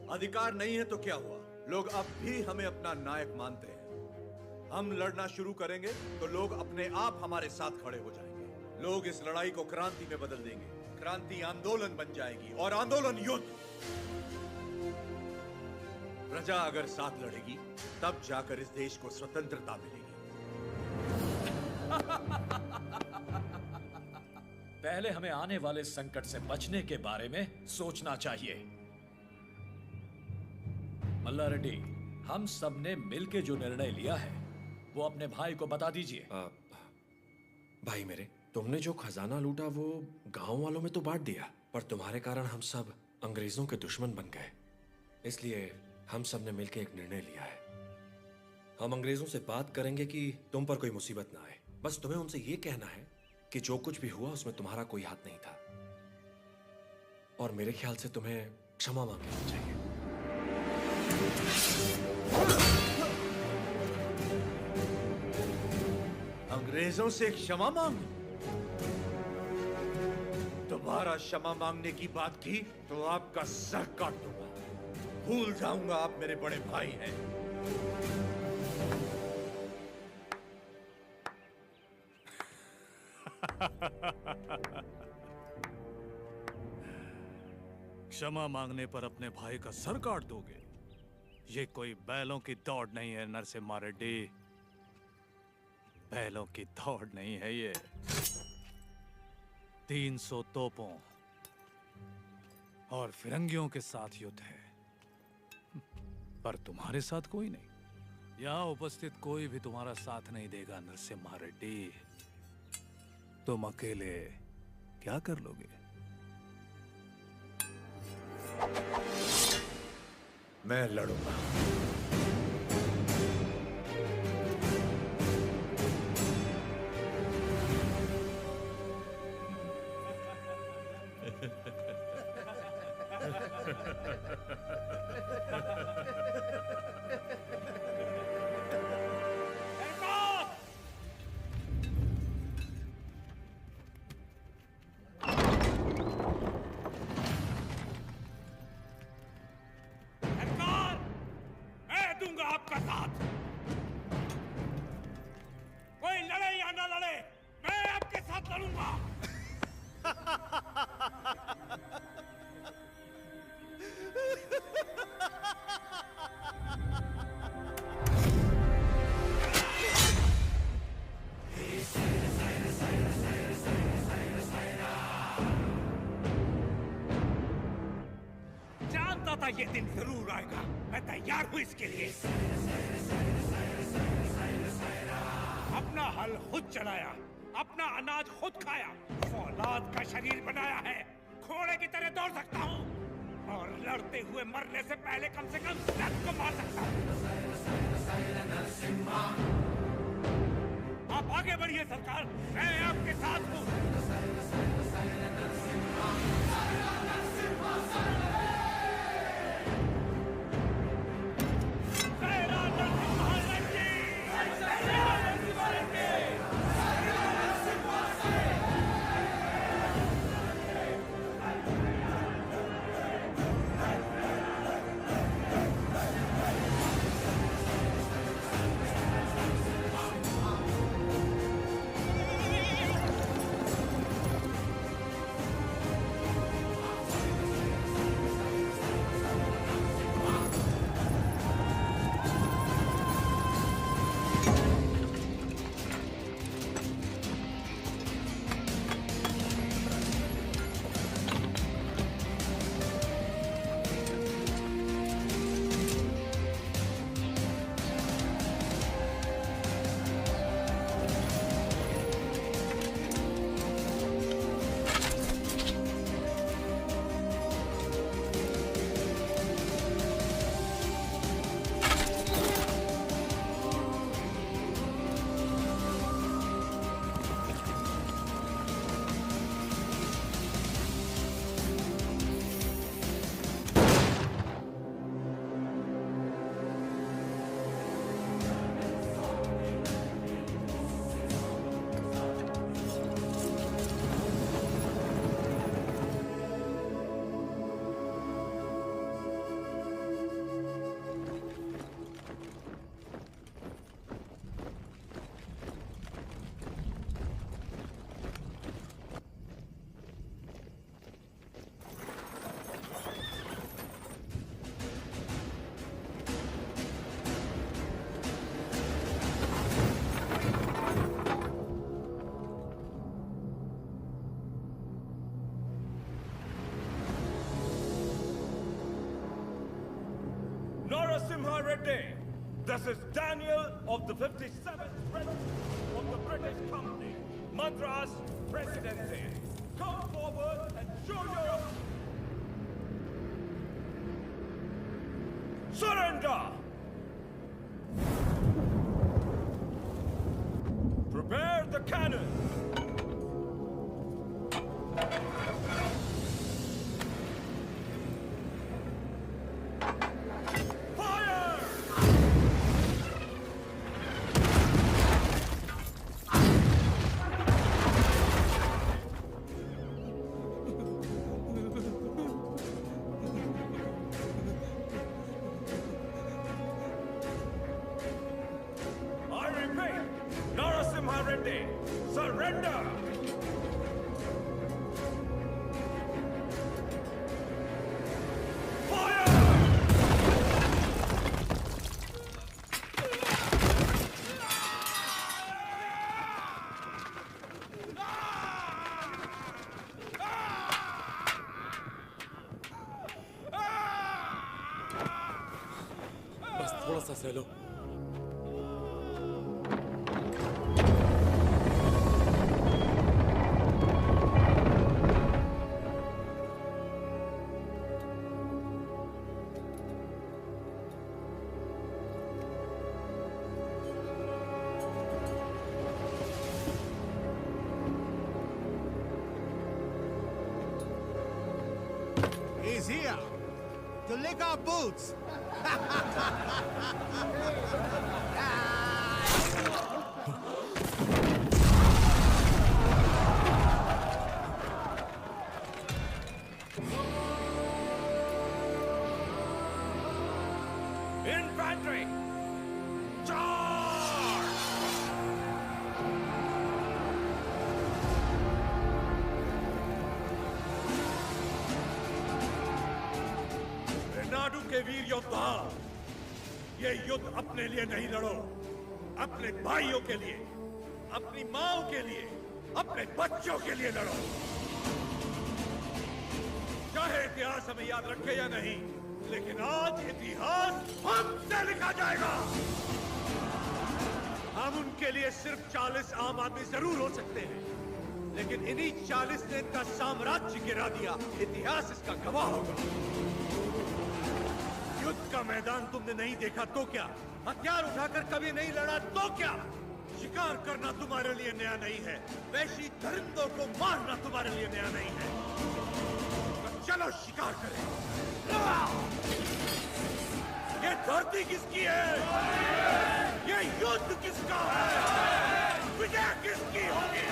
अधिकार नहीं है तो क्या हुआ? लोग अब भी हमें अपना नायक मानते हैं। हम लड़ना शुरू करेंगे तो लोग अपने आप हमारे साथ खड़े हो जाएंगे। लोग इस लड़ाई को क्रांति में बदल देंगे। क्रांति आंदोलन बन जाएगी और आंदोलन युद्ध। प्रजा अगर साथ लड़ेगी तब जाकर इस देश को स्वतंत्रता मिलेगी। पहले हमें आने वाले संकट से बचने के बारे में सोचना चाहिए। मल्ला रेड्डी, हम सब ने मिलकर जो निर्णय लिया है वो अपने भाई को बता दीजिए। भाई मेरे, तुमने जो खजाना लूटा वो गांव वालों में तो बांट दिया, पर तुम्हारे कारण हम सब अंग्रेजों के दुश्मन बन गए। इसलिए हम सब ने मिलकर एक निर्णय लिया है। हम अंग्रेजों से बात करेंगे कि तुम पर कोई मुसीबत ना आए। बस तुम्हें उनसे ये कहना है कि जो कुछ भी हुआ उसमें तुम्हारा कोई हाथ नहीं था, और मेरे ख्याल से तुम्हें क्षमा मांग लेनी चाहिए। अंग्रेजों से क्षमा मांग? दोबारा क्षमा मांगने की बात की तो आपका सर काट दूंगा। भूल जाऊंगा आप मेरे बड़े भाई हैं। क्षमा मांगने पर अपने भाई का सर काट दोगे? ये कोई बैलों की दौड़ नहीं है नरसिम्हा रेड्डी। बैलों की दौड़ नहीं है ये। 300 तोपों और फिरंगियों के साथ युद्ध है, पर तुम्हारे साथ कोई नहीं। यहाँ उपस्थित कोई भी तुम्हारा साथ नहीं देगा नरसिम्हा रेड्डी। तुम अकेले क्या कर लोगे? मैं लड़ूंगा। आपका साथ। कोई लड़े या ना लड़े, मैं आपके साथ लड़ूंगा। जानता था ये दिन जरूर आएगा। मैं तैयार हूं इसके लिए। अपना हल खुद चलाया, अपना अनाज खुद खाया, फौलाद का शरीर बनाया है। घोड़े की तरह दौड़ सकता हूं और लड़ते हुए मरने से पहले कम से कम 10 को मार सकता हूं। आप आगे बढ़िए सरकार, मैं आपके साथ हूं। Narasimha Reddy. This is Daniel of the 57th Regiment of the British Company, Madras Presidency. Come forward and show your surrender. Prepare the cannon. Surrender! बस थोड़ा सा सह लो। He's here to lick our boots. Infantry! Charge! Renadu के वीर योद्धा, ये युद्ध अपने लिए नहीं लड़ो, अपने भाइयों के लिए, अपनी माओ के लिए, अपने बच्चों के लिए लड़ो। चाहे इतिहास हमें याद रखे या नहीं, लेकिन आज इतिहास हमसे लिखा जाएगा। हम उनके लिए सिर्फ 40 आम आदमी जरूर हो सकते हैं, लेकिन इन्हीं 40 ने इनका साम्राज्य गिरा दिया। इतिहास इसका गवाह होगा। युद्ध का मैदान तुमने नहीं देखा तो क्या? हथियार उठाकर कभी नहीं लड़ा तो क्या? शिकार करना तुम्हारे लिए नया नहीं है, वैशी दरिंदों को मारना तुम्हारे लिए नया नहीं है। तो चलो शिकार करें। ये धरती किसकी है? ये युद्ध किसका है? विजय किसकी होगी?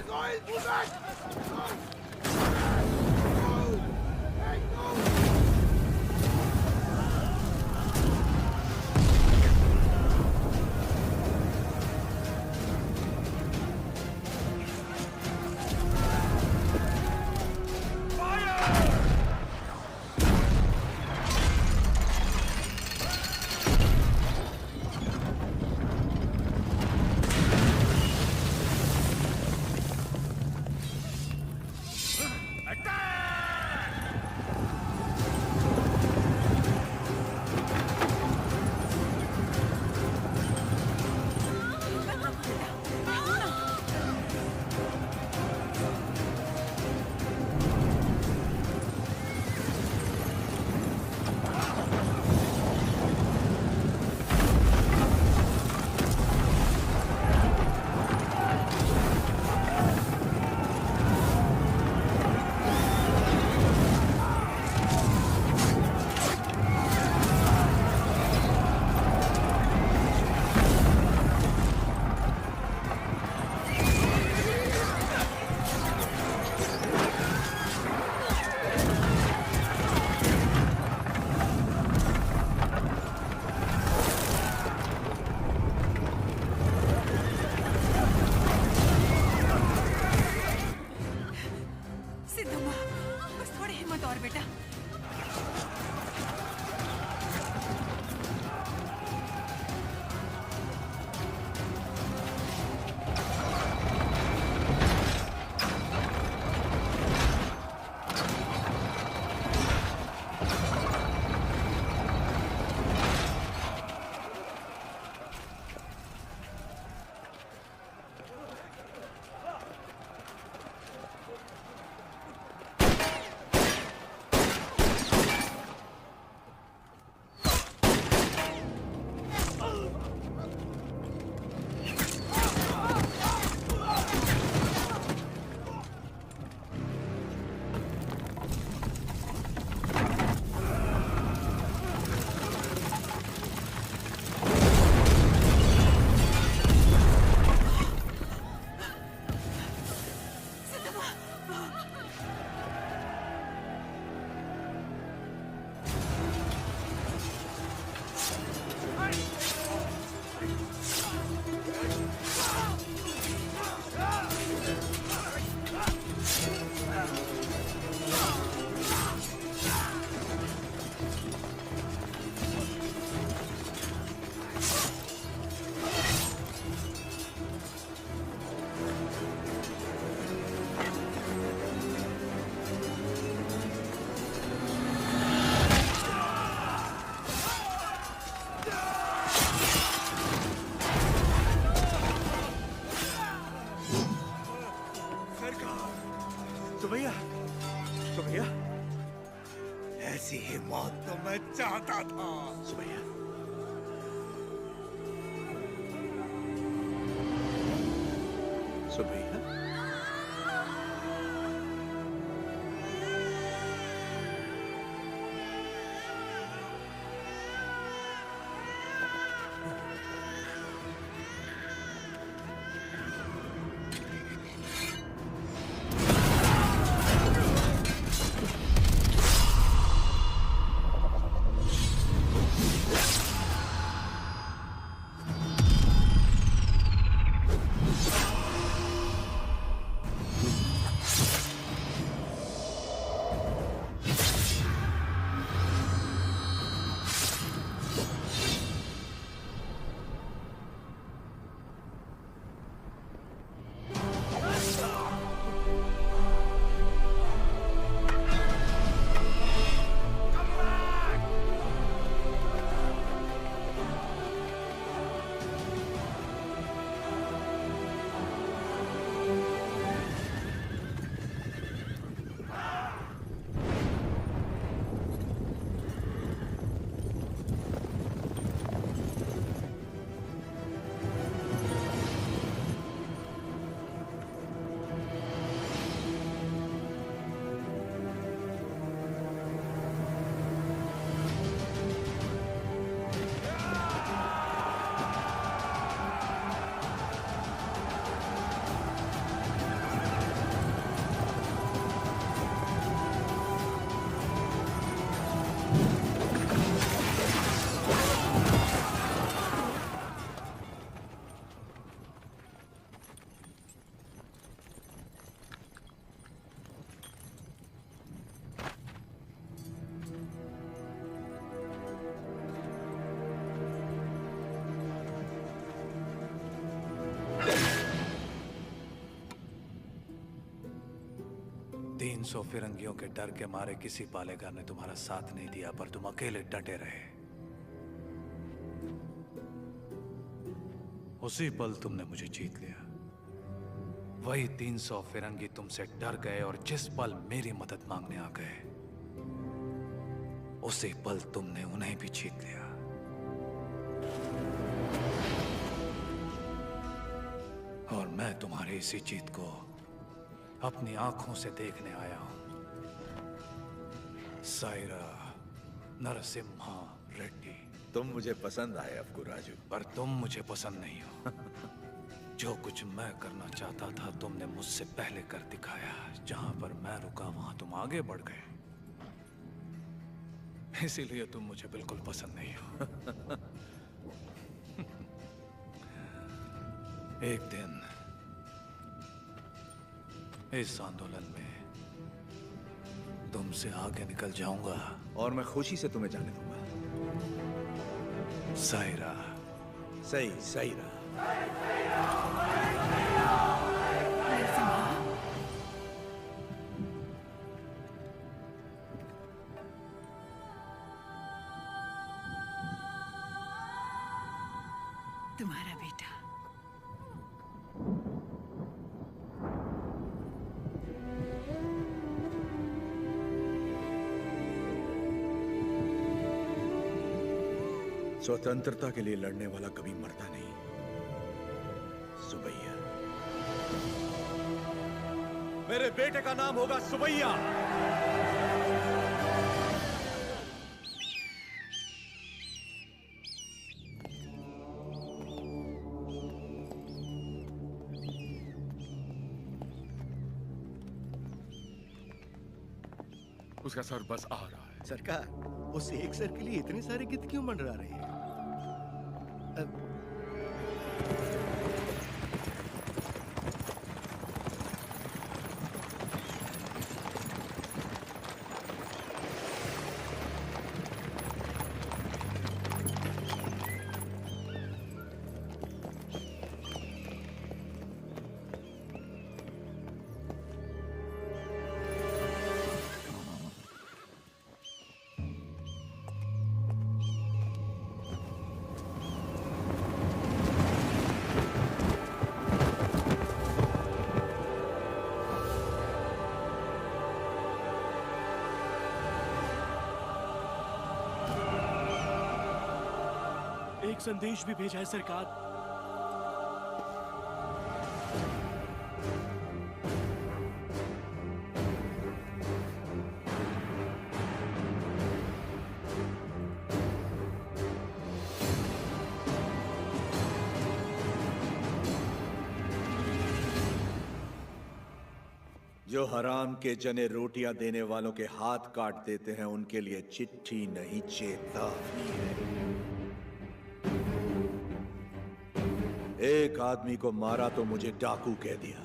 Gargoyle, move back! Subbaiah, Subbaiah, ऐसी ही मौत तो मैं चाहता था। सुबैया, सुबैया, 300 फिरंगियों के डर के मारे किसी पालेगार ने तुम्हारा साथ नहीं दिया, पर तुम अकेले डटे रहे। उसी पल तुमने मुझे जीत लिया। वही 300 फिरंगी तुमसे डर गए और जिस पल मेरी मदद मांगने आ गए, उसी पल तुमने उन्हें भी जीत लिया। और मैं तुम्हारी इसी जीत को अपनी आंखों से देखने आया हूं। सायरा नरसिम्हा रेड्डी। तुम मुझे पसंद आए अफकू राजू। पर तुम मुझे पसंद नहीं हो। जो कुछ मैं करना चाहता था तुमने मुझसे पहले कर दिखाया। जहां पर मैं रुका वहां तुम आगे बढ़ गए। इसीलिए तुम मुझे बिल्कुल पसंद नहीं हो। एक दिन इस आंदोलन में तुमसे आगे निकल जाऊंगा और मैं खुशी से तुम्हें जाने दूंगा। सायरा। सही सायरा। तुम्हारा बेटा। स्वतंत्रता के लिए लड़ने वाला कभी मरता नहीं। सुबैया। मेरे बेटे का नाम होगा सुबैया। उसका सर बस आ रहा है। सरकार, उस एक सर के लिए इतने सारे गिद्ध क्यों मंडरा रहे हैं? एक संदेश भी भेजा है सरकार। जो हराम के जने रोटियां देने वालों के हाथ काट देते हैं उनके लिए चिट्ठी नहीं चेतावनी है। एक आदमी को मारा तो मुझे डाकू कह दिया।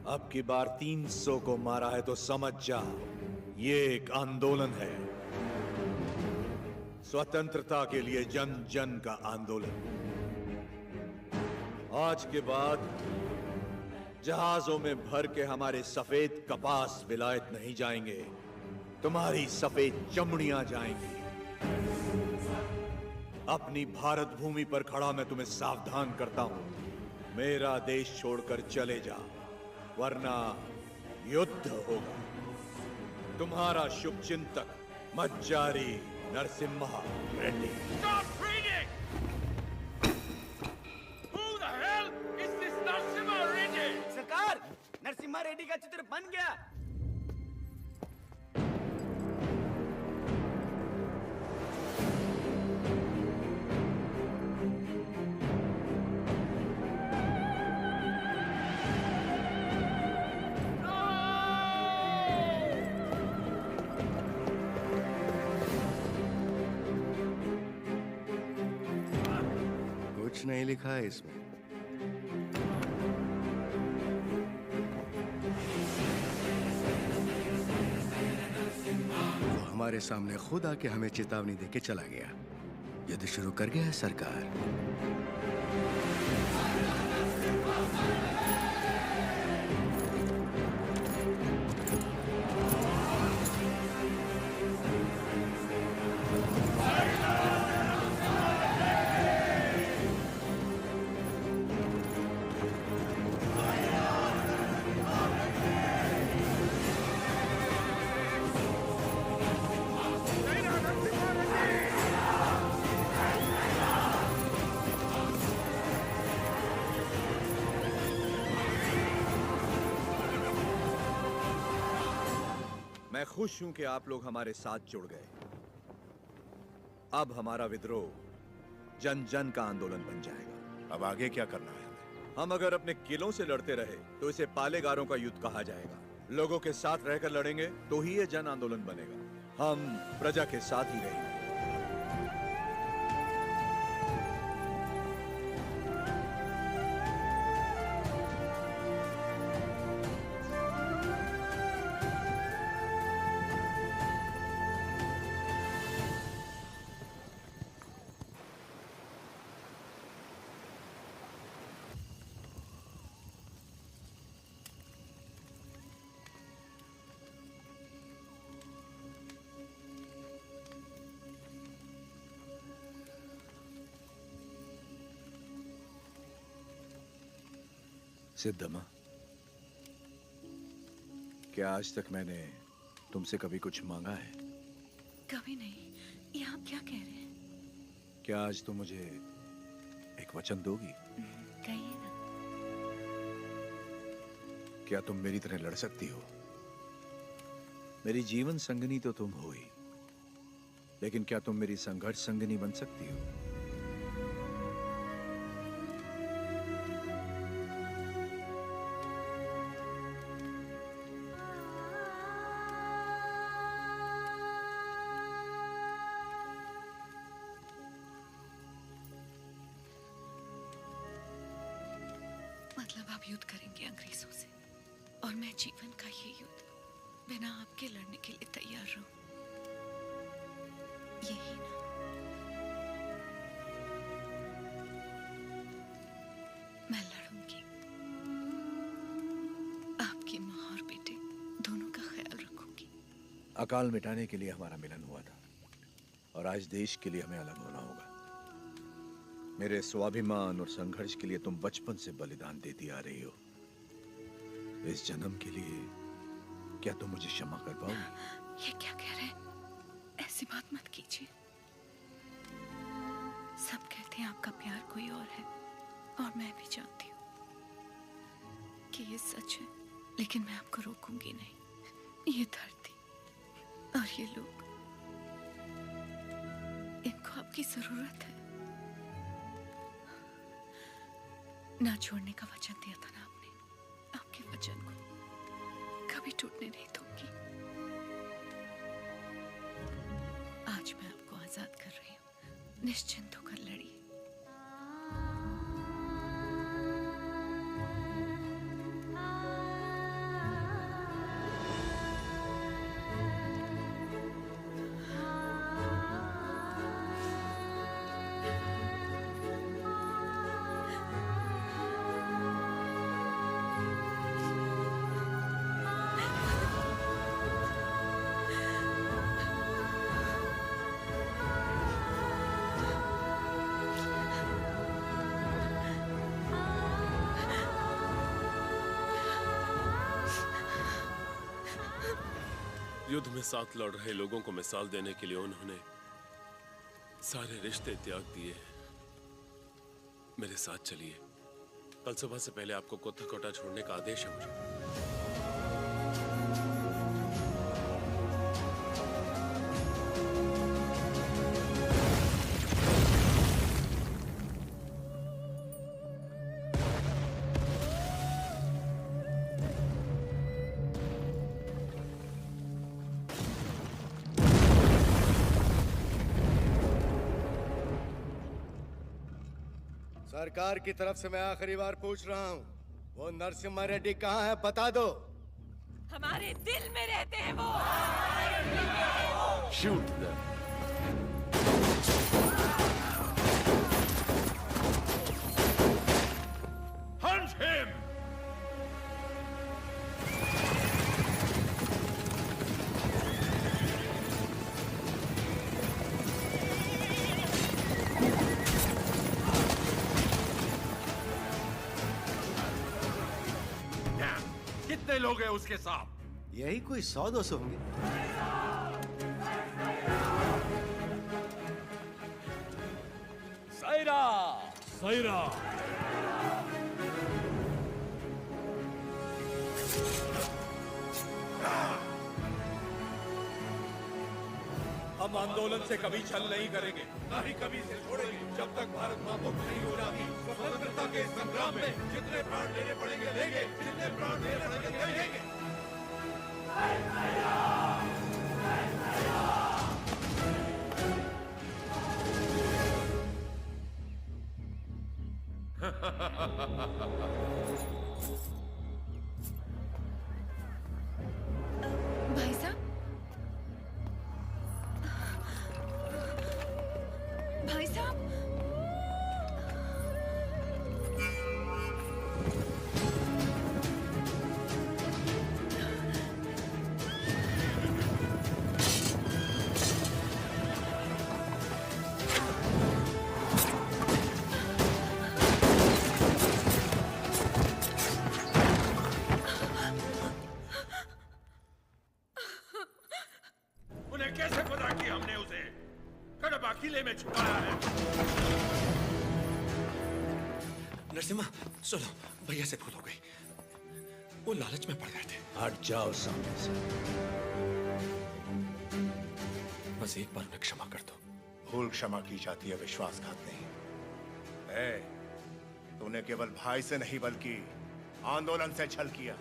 अब की बार 300 को मारा है तो समझ जा, ये एक आंदोलन है। स्वतंत्रता के लिए जन जन का आंदोलन। आज के बाद जहाजों में भर के हमारे सफेद कपास विलायत नहीं जाएंगे, तुम्हारी सफेद चमड़ियां जाएंगी। अपनी भारत भूमि पर खड़ा मैं तुम्हें सावधान करता हूं, मेरा देश छोड़कर चले जा, वरना युद्ध होगा। तुम्हारा शुभ चिंतक मज्जारी Narasimha Reddy. Stop reading! Who the hell is this Narasimha Reddy? सरकार, नरसिम्हा रेड्डी का चित्र बन गया। कुछ नहीं लिखा है इसमें। वो हमारे सामने खुद आके हमें चेतावनी देके चला गया। युद्ध शुरू कर गया है सरकार। मैं खुश हूं कि आप लोग हमारे साथ जुड़ गए। अब हमारा विद्रोह जन जन का आंदोलन बन जाएगा। अब आगे क्या करना है? हम अगर अपने किलों से लड़ते रहे तो इसे पालेगारों का युद्ध कहा जाएगा। लोगों के साथ रहकर लड़ेंगे तो ही ये जन आंदोलन बनेगा। हम प्रजा के साथ ही रहेंगे। सिद्धम्मा, क्या आज तक मैंने तुमसे कभी कुछ मांगा है? कभी नहीं। ये आप क्या कह रहे हैं? क्या आज तुम मुझे एक वचन दोगी? कहिए ना। क्या तुम मेरी तरह लड़ सकती हो? मेरी जीवन संगनी तो तुम हो ही, लेकिन क्या तुम मेरी संघर्ष संगनी बन सकती हो? मतलब आप युद्ध करेंगे अंग्रेजों से, और मैं जीवन का ये युद्ध बिना आपके लड़ने के लिए तैयार रहूं, यही ना? मैं लड़ूंगी। आपकी माँ और बेटे दोनों का ख्याल रखूंगी। अकाल मिटाने के लिए हमारा मिलन हुआ था, और आज देश के लिए हमें अलग होना होगा। मेरे स्वाभिमान और संघर्ष के लिए तुम बचपन से बलिदान देती आ रही हो। इस जन्म के लिए क्या तुम मुझे क्षमा कर पाओगी? ये क्या कह रहे हैं? ऐसी बात मत कीजिए। सब कहते हैं आपका प्यार कोई और है, और मैं भी जानती हूँ कि ये सच है, लेकिन मैं आपको रोकूंगी नहीं। ये धरती और ये लोग, इनको आपकी जरूरत है। ना छोड़ने का वचन दिया था ना आपने, आपके वचन को कभी टूटने नहीं दूंगी। आज मैं आपको आजाद कर रही हूँ, निश्चिंत होकर लड़िए। युद्ध में साथ लड़ रहे लोगों को मिसाल देने के लिए उन्होंने सारे रिश्ते त्याग दिए। मेरे साथ चलिए। कल सुबह से पहले आपको कोत्थाकोटा छोड़ने का आदेश है मुझे। सरकार की तरफ से मैं आखिरी बार पूछ रहा हूँ, वो नरसिम्हा रेड्डी कहाँ है? बता दो। हमारे दिल में रहते हैं वो। Shoot them. Hunt him! कितने लोग हैं उसके साथ? यही कोई 100-200 होंगे। सायरा! सायरा! हम आंदोलन से कभी छल नहीं करेंगे, ना ही कभी इसे छोड़ेंगे। जब तक भारत मां मुक्त नहीं हो जाती, स्वतंत्रता के इस संग्राम में जितने प्राण लेने पड़ेंगे लेंगे, जितने प्राण लेने पड़ेंगे लेंगे। भाई साहब, भाई साहब, उन्हें कैसे पता कि हमने उसे कडबा किले में छुपाया है? नरसिम्हा सुनो, भैया से भूल हो गई। वो लालच में पड़ गए थे। हट जाओ सामने से। बस एक बार उन्हें क्षमा कर दो। भूल क्षमा की जाती है, विश्वासघात नहीं। तूने केवल भाई से नहीं बल्कि आंदोलन से छल किया।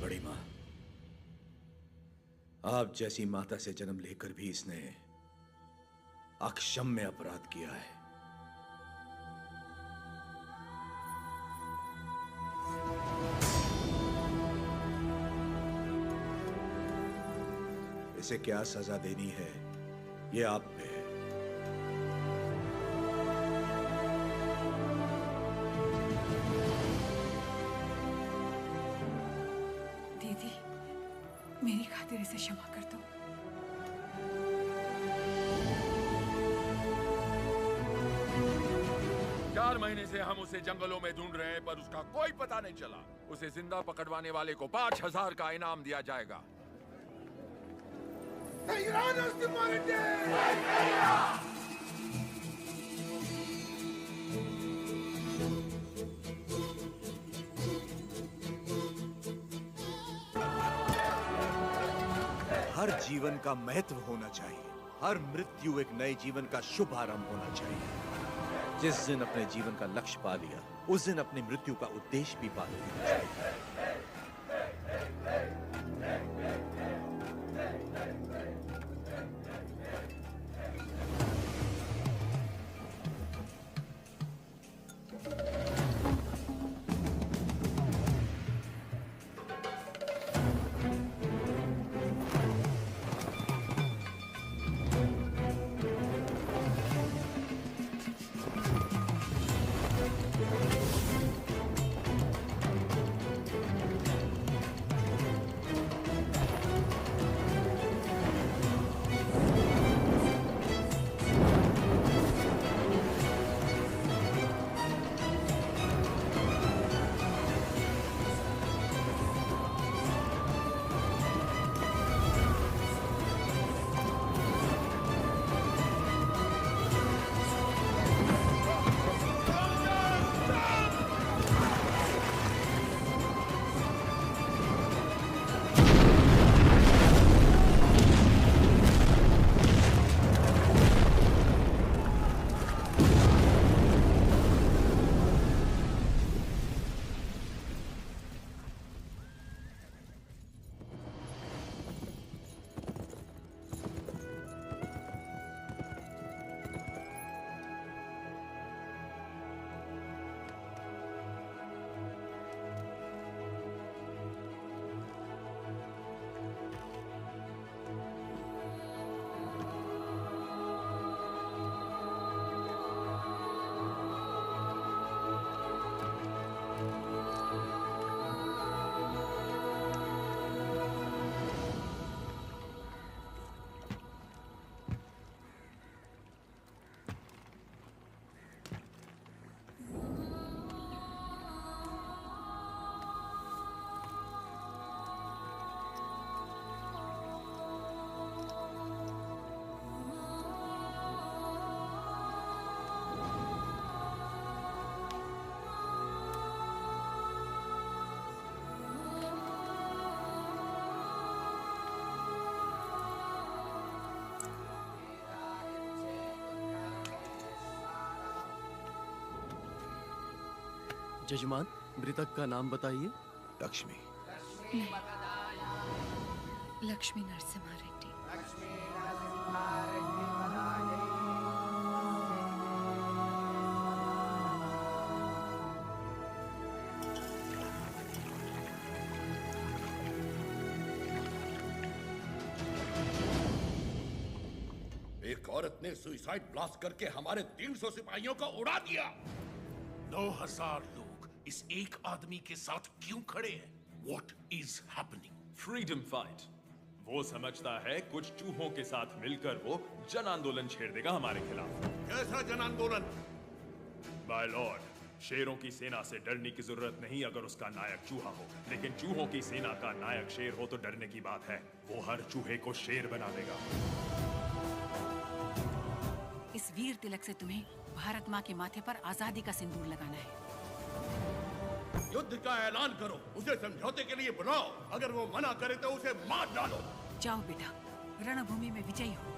बड़ी मां, आप जैसी माता से जन्म लेकर भी इसने अक्षम्य अपराध किया है। इसे क्या सजा देनी है, ये आप पे है। दीदी, मेरी खातिर इसे क्षमा कर दो। 4 महीने से हम उसे जंगलों में ढूंढ रहे हैं, पर उसका कोई पता नहीं चला। उसे जिंदा पकड़वाने वाले को 5000 का इनाम दिया जाएगा। हर जीवन का महत्व होना चाहिए। हर मृत्यु एक नए जीवन का शुभ आरंभ होना चाहिए। जिस दिन अपने जीवन का लक्ष्य पा लिया, उस दिन अपनी मृत्यु का उद्देश्य भी पा लेना चाहिए। जजमान, मृतक का नाम बताइए। लक्ष्मी। लक्ष्मी नरसिम्हा रेड्डी। एक औरत ने सुसाइड ब्लास्ट करके हमारे 300 सिपाहियों को उड़ा दिया। 9000 लोग इस एक आदमी के साथ क्यों खड़े हैं? What is happening? Freedom fight. वो समझता है कुछ चूहों के साथ मिलकर वो जन आंदोलन छेड़ देगा हमारे खिलाफ। कैसा जन आंदोलन? माय लॉर्ड, शेरों की सेना से डरने की जरूरत नहीं अगर उसका नायक चूहा हो, लेकिन चूहों की सेना का नायक शेर हो तो डरने की बात है। वो हर चूहे को शेर बना देगा। इस वीर तिलक से तुम्हें भारत माँ के माथे पर आजादी का सिंदूर लगाना है। युद्ध का ऐलान करो, उसे समझौते के लिए बुलाओ। अगर वो मना करे तो उसे मार डालो। जाओ बेटा, रणभूमि में विजयी हो।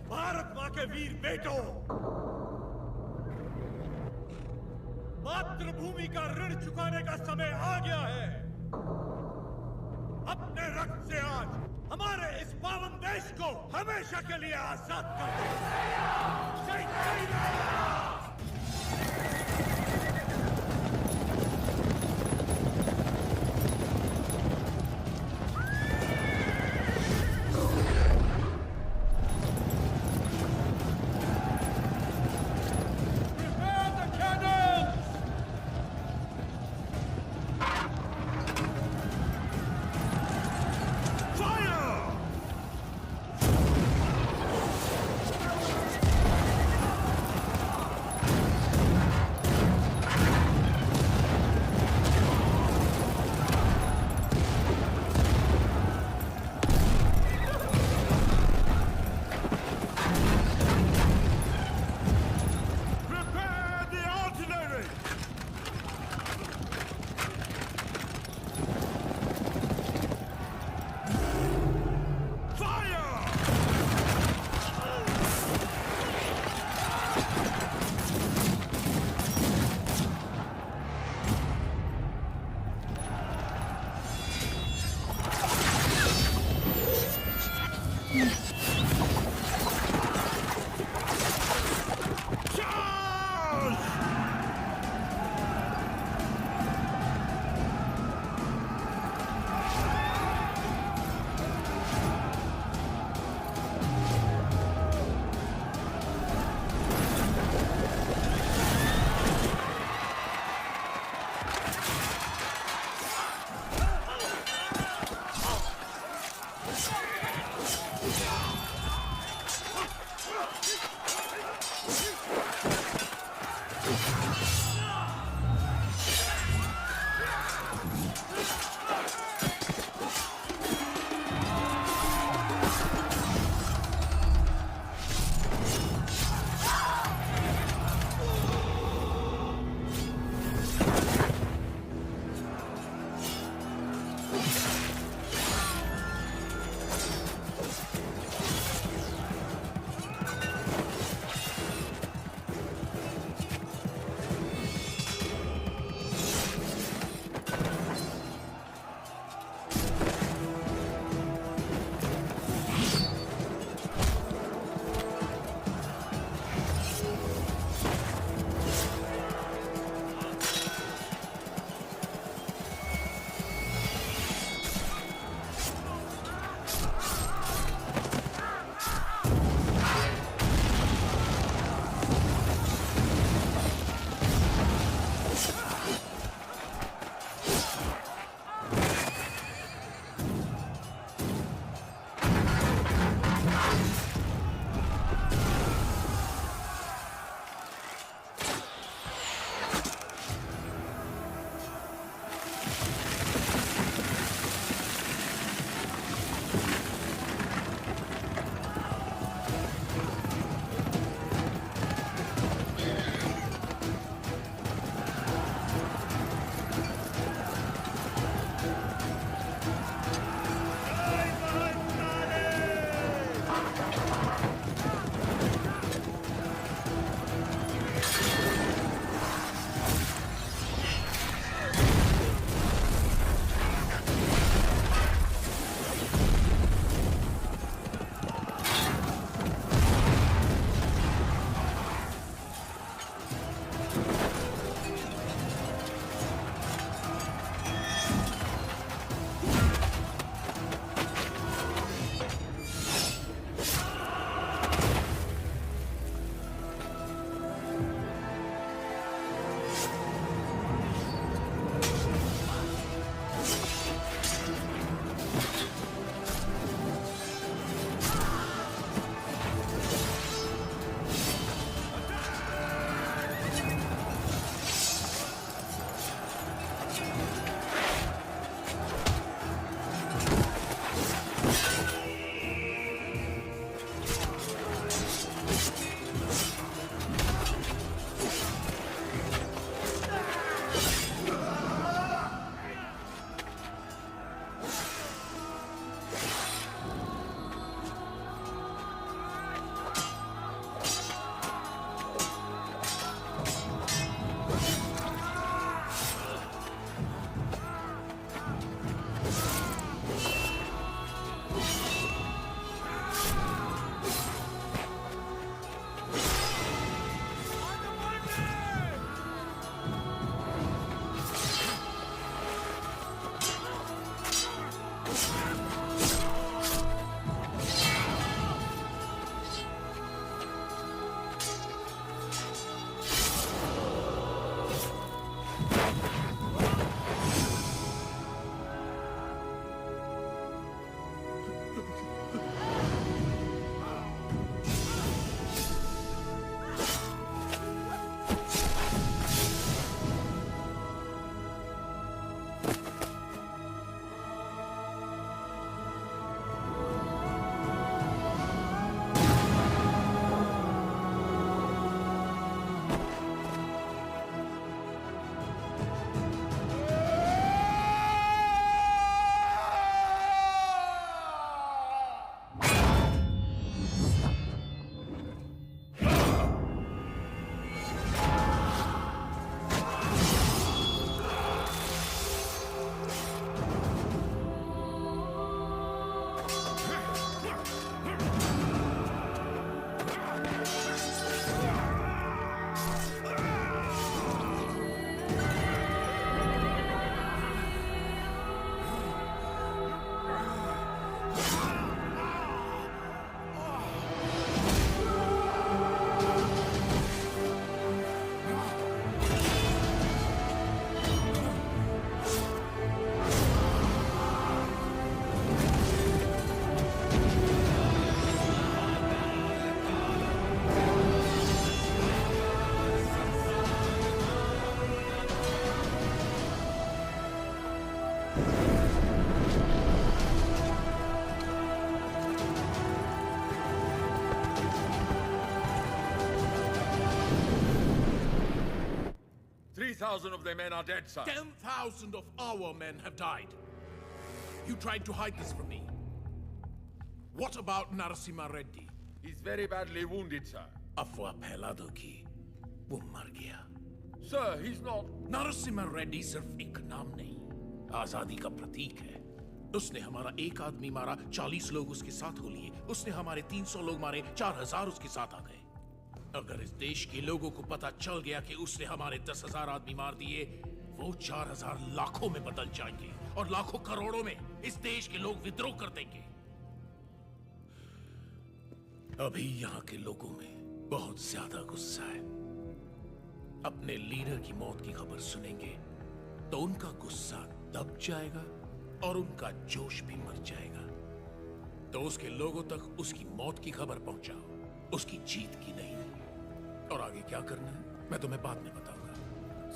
भारत मां के वीर बेटों, मातृभूमि का ऋण चुकाने का समय आ गया है। अपने रक्त से आज हमारे इस पावन देश को हमेशा के लिए आजाद कर दो। जय जय Ram. 3,000 of their men are dead, sir. 10,000 of our men have died. You tried to hide this from me. What about Narasimha Reddy? He's very badly wounded, sir. अफवाह फैला दो कि वो मर गया। Sir, he's not. Narasimha Reddy सिर्फ एक नाम नहीं, आजादी का प्रतीक है। उसने हमारा एक आदमी मारा, 40 लोग उसके साथ हो लिए। उसने हमारे 300 लोग मारे, 4000 उसके साथ आ गए। अगर इस देश के लोगों को पता चल गया कि उसने हमारे 10,000 आदमी मार दिए, वो 4000 लाखों में बदल जाएंगे और लाखों करोड़ों में इस देश के लोग विद्रोह कर देंगे। अभी यहाँ के लोगों में बहुत ज्यादा गुस्सा है। अपने लीडर की मौत की खबर सुनेंगे तो उनका गुस्सा दब जाएगा और उनका जोश भी मर जाएगा। तो उसके लोगों तक उसकी मौत की खबर पहुंचाओ, उसकी जीत की नहीं। और आगे क्या करना है मैं तुम्हें बाद में बताऊंगा।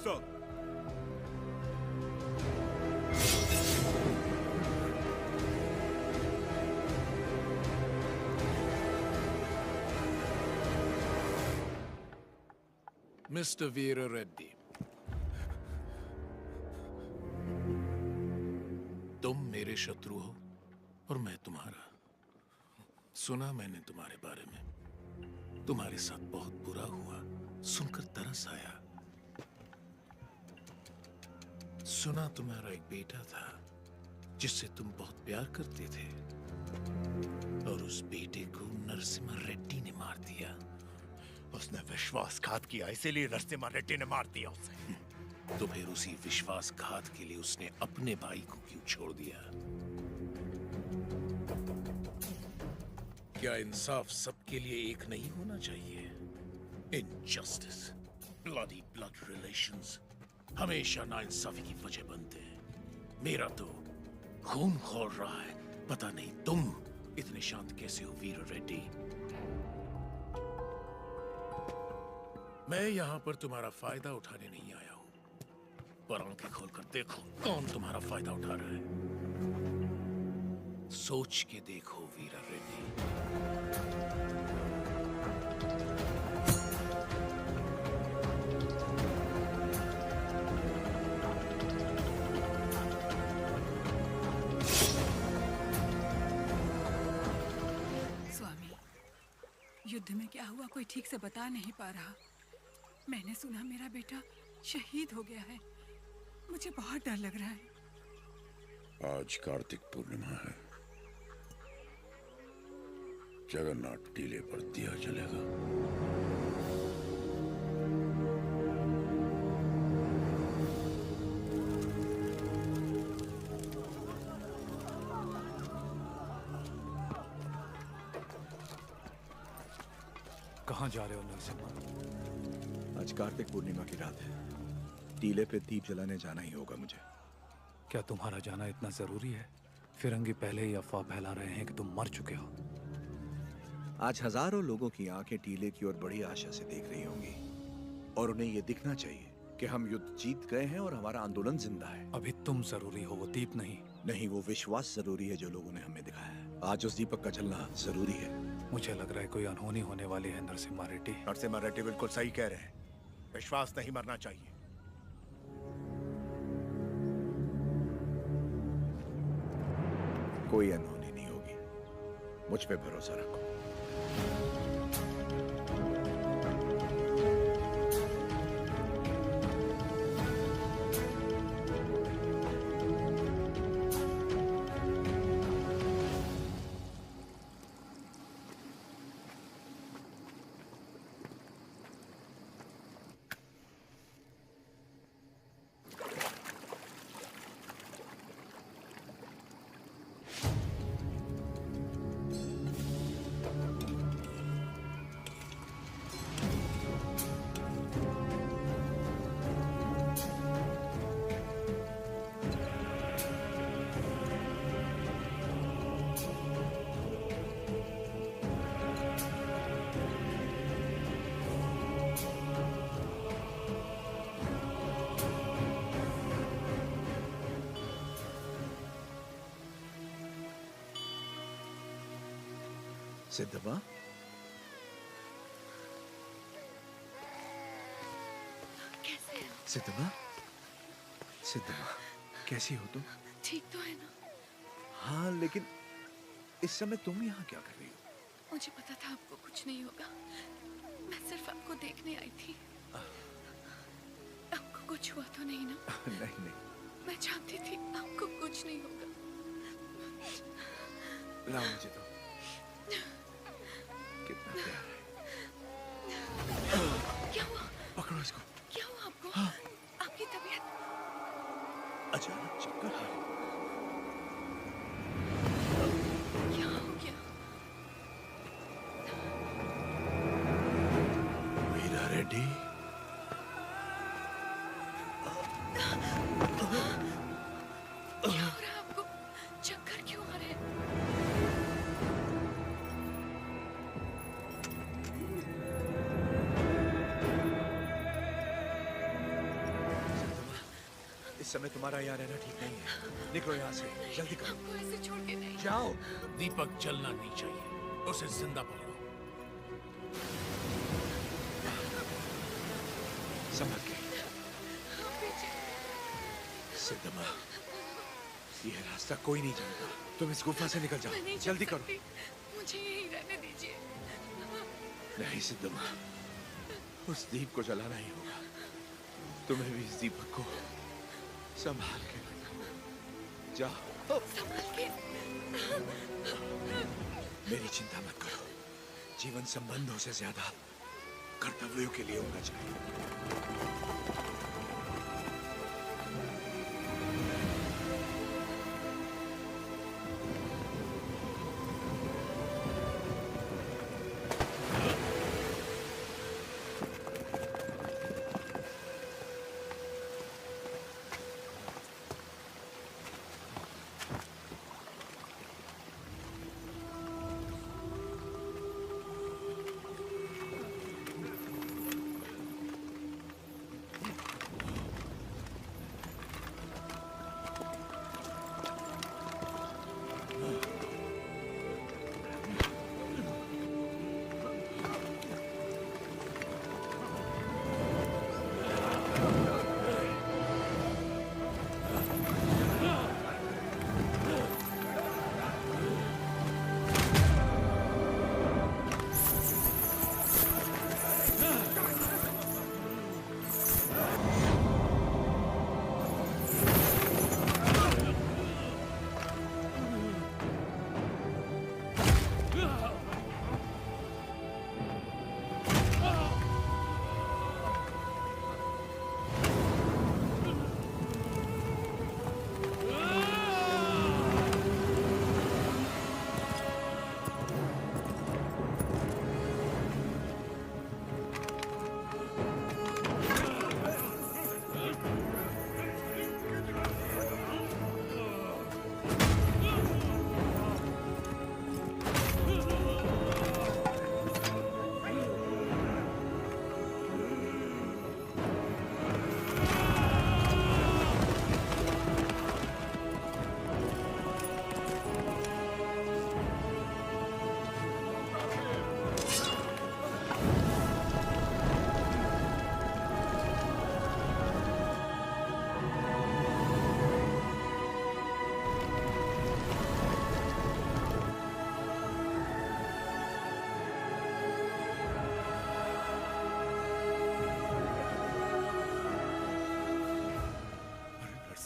सर, मिस्टर वीर रेड्डी, तुम मेरे शत्रु हो और मैं तुम्हारा। सुना मैंने तुम्हारे बारे में, तुम्हारे साथ बहुत बुरा हुआ, सुनकर तरस आया। सुना तुम्हारा एक बेटा था जिससे तुम बहुत प्यार करते थे और उस बेटे को नरसिम्हा रेड्डी ने मार दिया। उसने विश्वासघात किया, इसीलिए नरसिम्हा रेड्डी ने मार दिया उसे। तो फिर उसी विश्वासघात के लिए उसने अपने भाई को क्यों छोड़ दिया? क्या इंसाफ सबके लिए एक नहीं होना चाहिए? इनजस्टिस, ब्लडी ब्लड रिलेशंस हमेशा नाइंसाफी की वजह बनते हैं। मेरा तो खून खौल रहा है। पता नहीं तुम इतने शांत कैसे हो वीर रेड्डी। मैं यहां पर तुम्हारा फायदा उठाने नहीं आया हूं, पर आंखें खोलकर देखो कौन तुम्हारा फायदा उठा रहा है। सोच के देखो वीर रेड्डी। स्वामी, युद्ध में क्या हुआ कोई ठीक से बता नहीं पा रहा। मैंने सुना मेरा बेटा शहीद हो गया है। मुझे बहुत डर लग रहा है। आज कार्तिक पूर्णिमा है। जगन्नाथ टीले पर दिया जलेगा। कहाँ जा रहे हो नरसिम्हा? आज कार्तिक पूर्णिमा की रात है। टीले पे दीप जलाने जाना ही होगा मुझे। क्या तुम्हारा जाना इतना जरूरी है? फिरंगी पहले ही अफवाह फैला रहे हैं कि तुम मर चुके हो। आज हजारों लोगों की आंखें टीले की ओर बड़ी आशा से देख रही होंगी और उन्हें यह दिखना चाहिए कि हम युद्ध जीत गए हैं और हमारा आंदोलन जिंदा है। अभी तुम जरूरी हो, वो दीप नहीं। नहीं, वो विश्वास जरूरी है जो लोगों ने हमें दिखाया है। आज उस दीपक का जलना जरूरी है। मुझे लग रहा है कोई अनहोनी होने वाली है नरसिम्हा रेड्डी। नरसिम्हा रेड्डी बिल्कुल सही कह रहे हैं। विश्वास नहीं मरना चाहिए। कोई अनहोनी नहीं होगी, मुझ पे भरोसा रखो। सिद्धम्मा, कैसे हो? सिद्धम्मा, सिद्धम्मा, कैसी हो तुम? ठीक तो है ना? हाँ, लेकिन इस समय तुम यहाँ क्या कर रही हो? मुझे पता था आपको कुछ नहीं होगा। मैं सिर्फ आपको देखने आई थी। आपको कुछ हुआ तो नहीं ना? नहीं नहीं। मैं जानती थी आपको कुछ नहीं होगा। लाओ मुझे तो। कितना प्यार है। क्या हुआ? पकड़ो इसको। क्या हुआ आपको? हाँ। आपकी तबीयत? अचानक चक्कर आ रहे। क्या हो गया? मीरा रेड्डी। क्या हो रहा है आपको? चक्कर क्यों आ रहे हैं? इस समय तुम्हारा यहाँ रहना ठीक नहीं है। निकलो यहाँ से, जल्दी करो। आपको ऐसे छोड़ के नहीं। जाओ। दीपक जलना नहीं चाहिए, उसे जिंदा पकड़ो। संभल के। सिद्धम्मा, यह रास्ता कोई नहीं जानता। तुम इस गुफा से निकल जाओ, जल्दी करो। मुझे यहीं रहने दीजिए। नहीं सिद्धम्मा, उस दीप को जलाना ही होगा। तुम्हें भी इस दीपक को संभाल के रखो। जाओ। संभाल के। मेरी चिंता मत करो। जीवन संबंधों से ज्यादा कर्तव्यों के लिए होना चाहिए।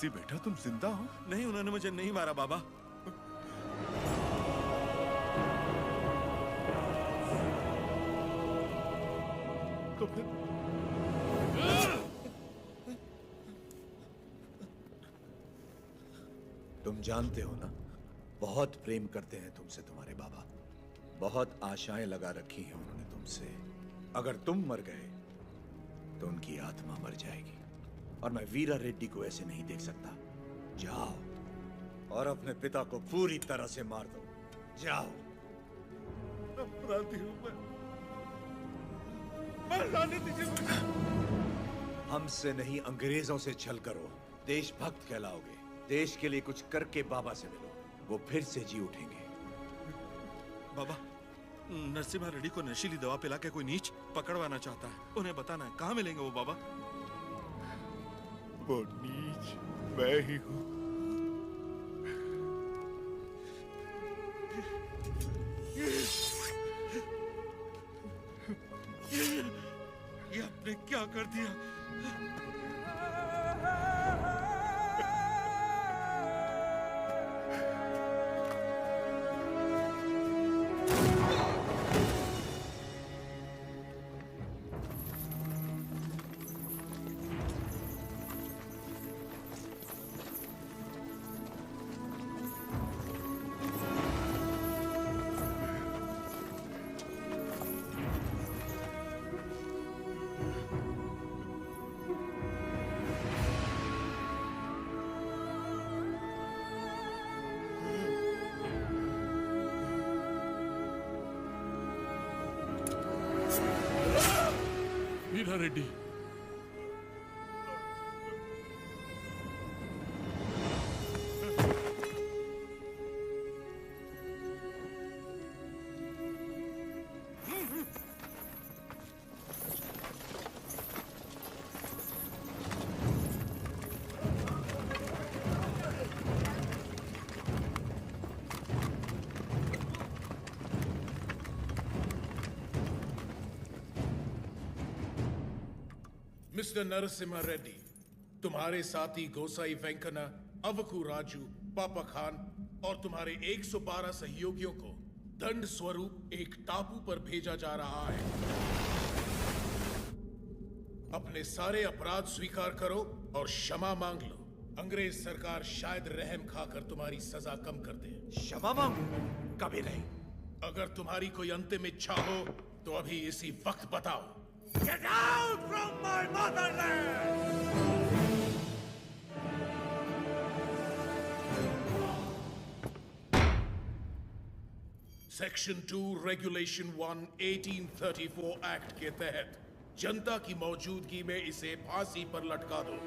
नरसी बेटा, तुम जिंदा हो? नहीं, उन्होंने मुझे नहीं मारा बाबा। तो फिर तुम जानते हो ना, बहुत प्रेम करते हैं तुमसे तुम्हारे बाबा। बहुत आशाएं लगा रखी हैं उन्होंने तुमसे। अगर तुम मर गए तो उनकी आत्मा मर जाएगी, और मैं वीरा रेड्डी को ऐसे नहीं देख सकता। जाओ और अपने पिता को पूरी तरह से मार दो। जाओ। अपराधी हूं मैं। जाने दीजिए मुझे। हमसे नहीं, अंग्रेजों से छल करो, देशभक्त कहलाओगे। देश के लिए कुछ करके बाबा से मिलो, वो फिर से जी उठेंगे। बाबा, नरसिम्हा रेड्डी को नशीली दवा पिला के कोई नीच पकड़वाना चाहता है। उन्हें बताना है कहाँ मिलेंगे वो बाबा। वो नीच मैं ही हूं। ये आपने क्या कर दिया? वीरा रेड्डी, मिस्टर नरसिम्हा रेड्डी, तुम्हारे साथी गोसाई वेंकना, अवकू राजू, पापा खान और तुम्हारे 112 सहयोगियों को दंड स्वरूप एक टापू पर भेजा जा रहा है। अपने सारे अपराध स्वीकार करो और क्षमा मांग लो। अंग्रेज सरकार शायद रहम खाकर तुम्हारी सजा कम कर दे। क्षमा मांगू? कभी नहीं। अगर तुम्हारी कोई अंतिम इच्छा हो तो अभी इसी वक्त बताओ। Get out from my motherland! Section 2 regulation 1 1834 act के तहत जनता की मौजूदगी में इसे फांसी पर लटका दो।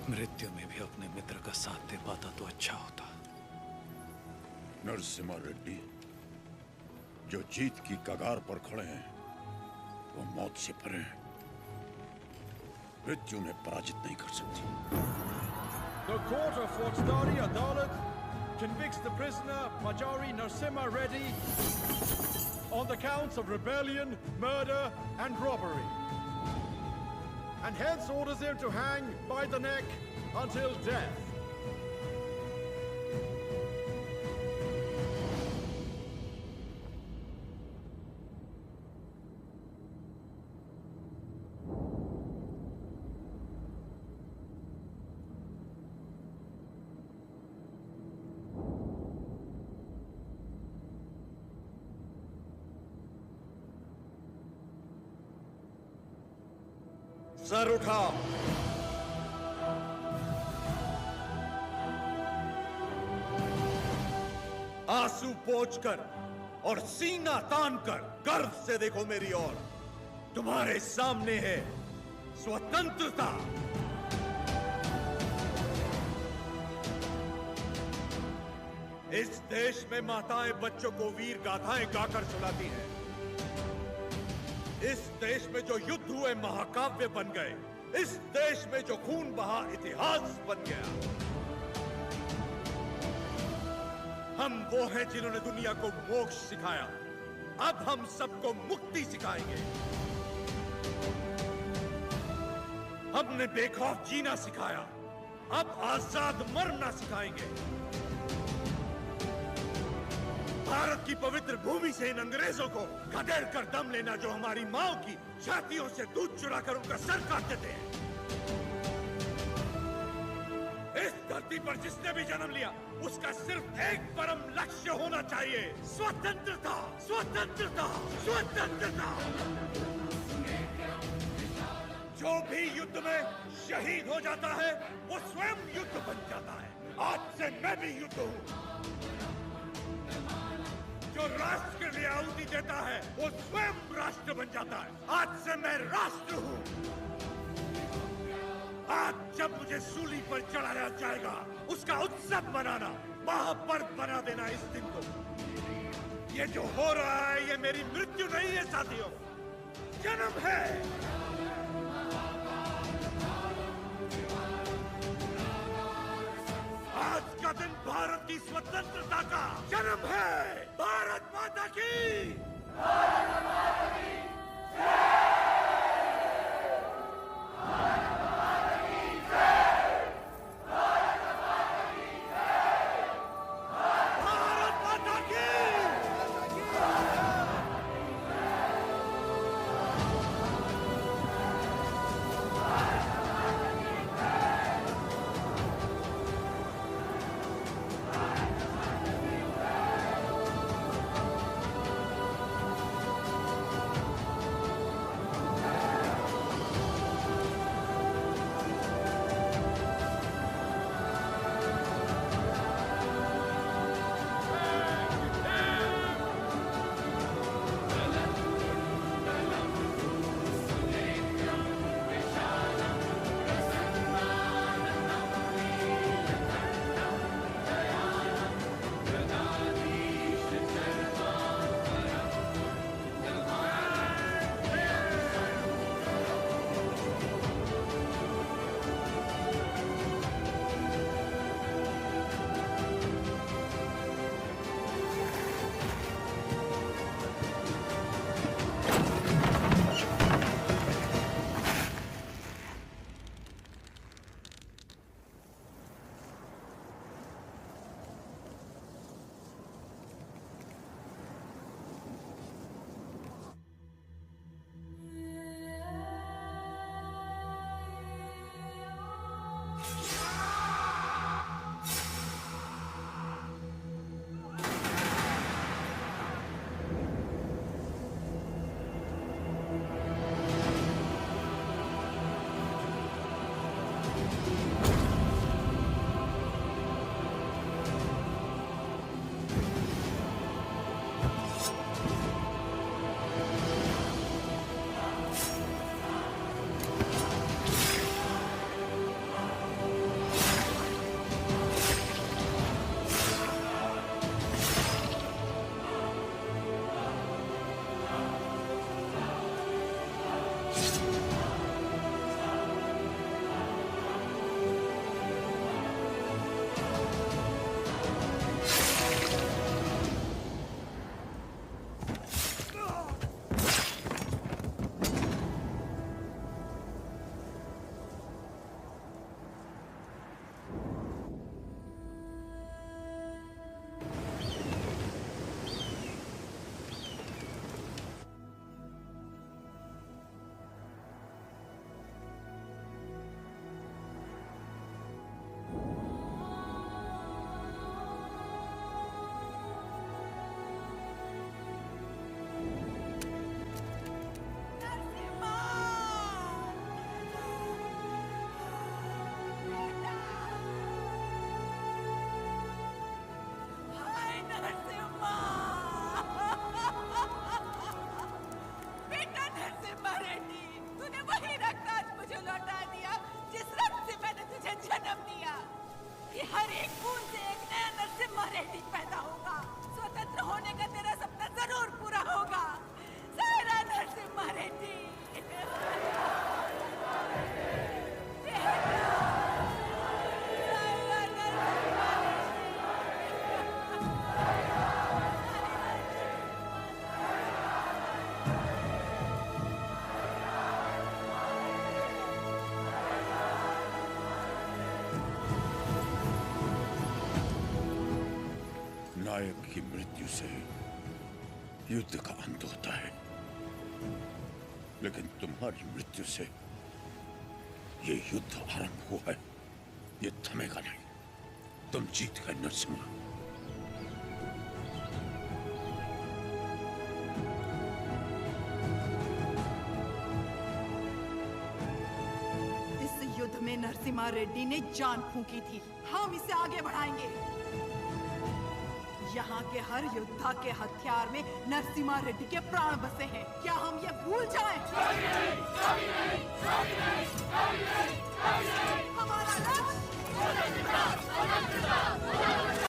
मृत्यु में भी अपने मित्र का साथ दे पाता तो अच्छा होता। नरसिम्हा रेड्डी जो जीत की कगार पर खड़े हैं वो मौत से परे हैं। मृत्यु उन्हें पराजित नहीं कर सकती। The court of Faujdari Adalat convicts the prisoner Majari Narasimha Reddy on the counts of rebellion, murder, and robbery, and hence orders him to hang by the neck until death. Sir उठाओ। आंसू पोंछकर और सीना तानकर गर्व से देखो मेरी ओर। तुम्हारे सामने है स्वतंत्रता। इस देश में माताएं बच्चों को वीर गाथाएं गाकर सुनाती हैं। इस देश में जो युद्ध हुए महाकाव्य बन गए। इस देश में जो खून बहा इतिहास बन गया। हम वो हैं जिन्होंने दुनिया को मोक्ष सिखाया। अब हम सबको मुक्ति सिखाएंगे। हमने बेखौफ जीना सिखाया। अब आजाद मरना सिखाएंगे। भारत की पवित्र भूमि से इन अंग्रेजों को खदेड़ कर दम लेना जो हमारी माओ की छातियों से दूध चुराकर उनका सर काट देते हैं। इस धरती पर जिसने भी जन्म लिया उसका सिर्फ एक परम लक्ष्य होना चाहिए। स्वतंत्रता, स्वतंत्रता, स्वतंत्रता। जो भी युद्ध में शहीद हो जाता है वो स्वयं युद्ध बन जाता है। आज से मैं भी युद्ध हूँ। जो राष्ट्र के लिए आहुति देता है वो स्वयं राष्ट्र बन जाता है। आज से मैं राष्ट्र हूँ। आज जब मुझे सूली पर चढ़ाया जाएगा उसका उत्सव मनाना, महापर्व बना देना इस दिन को। ये जो हो रहा है ये मेरी मृत्यु नहीं है साथियों, जन्म है। आज का दिन भारत की स्वतंत्रता का जन्म है। भारत माता की, भारत माता की जय। भारत माता की जय। भारत माता की जय। भारत माता की नायक की मृत्यु से युद्ध का अंत होता है, लेकिन तुम्हारी मृत्यु से ये युद्ध आरंभ हुआ है। ये थमेगा नहीं। तुम जीत गए नरसिम्हा। इस युद्ध में नरसिम्हा रेड्डी ने जान फूंकी थी। हम इसे आगे बढ़ाएंगे। यहाँ के हर योद्धा के हथियार में नरसिम्हा रेड्डी के प्राण बसे हैं। क्या हम ये भूल जाएं? हमारा लक्ष्य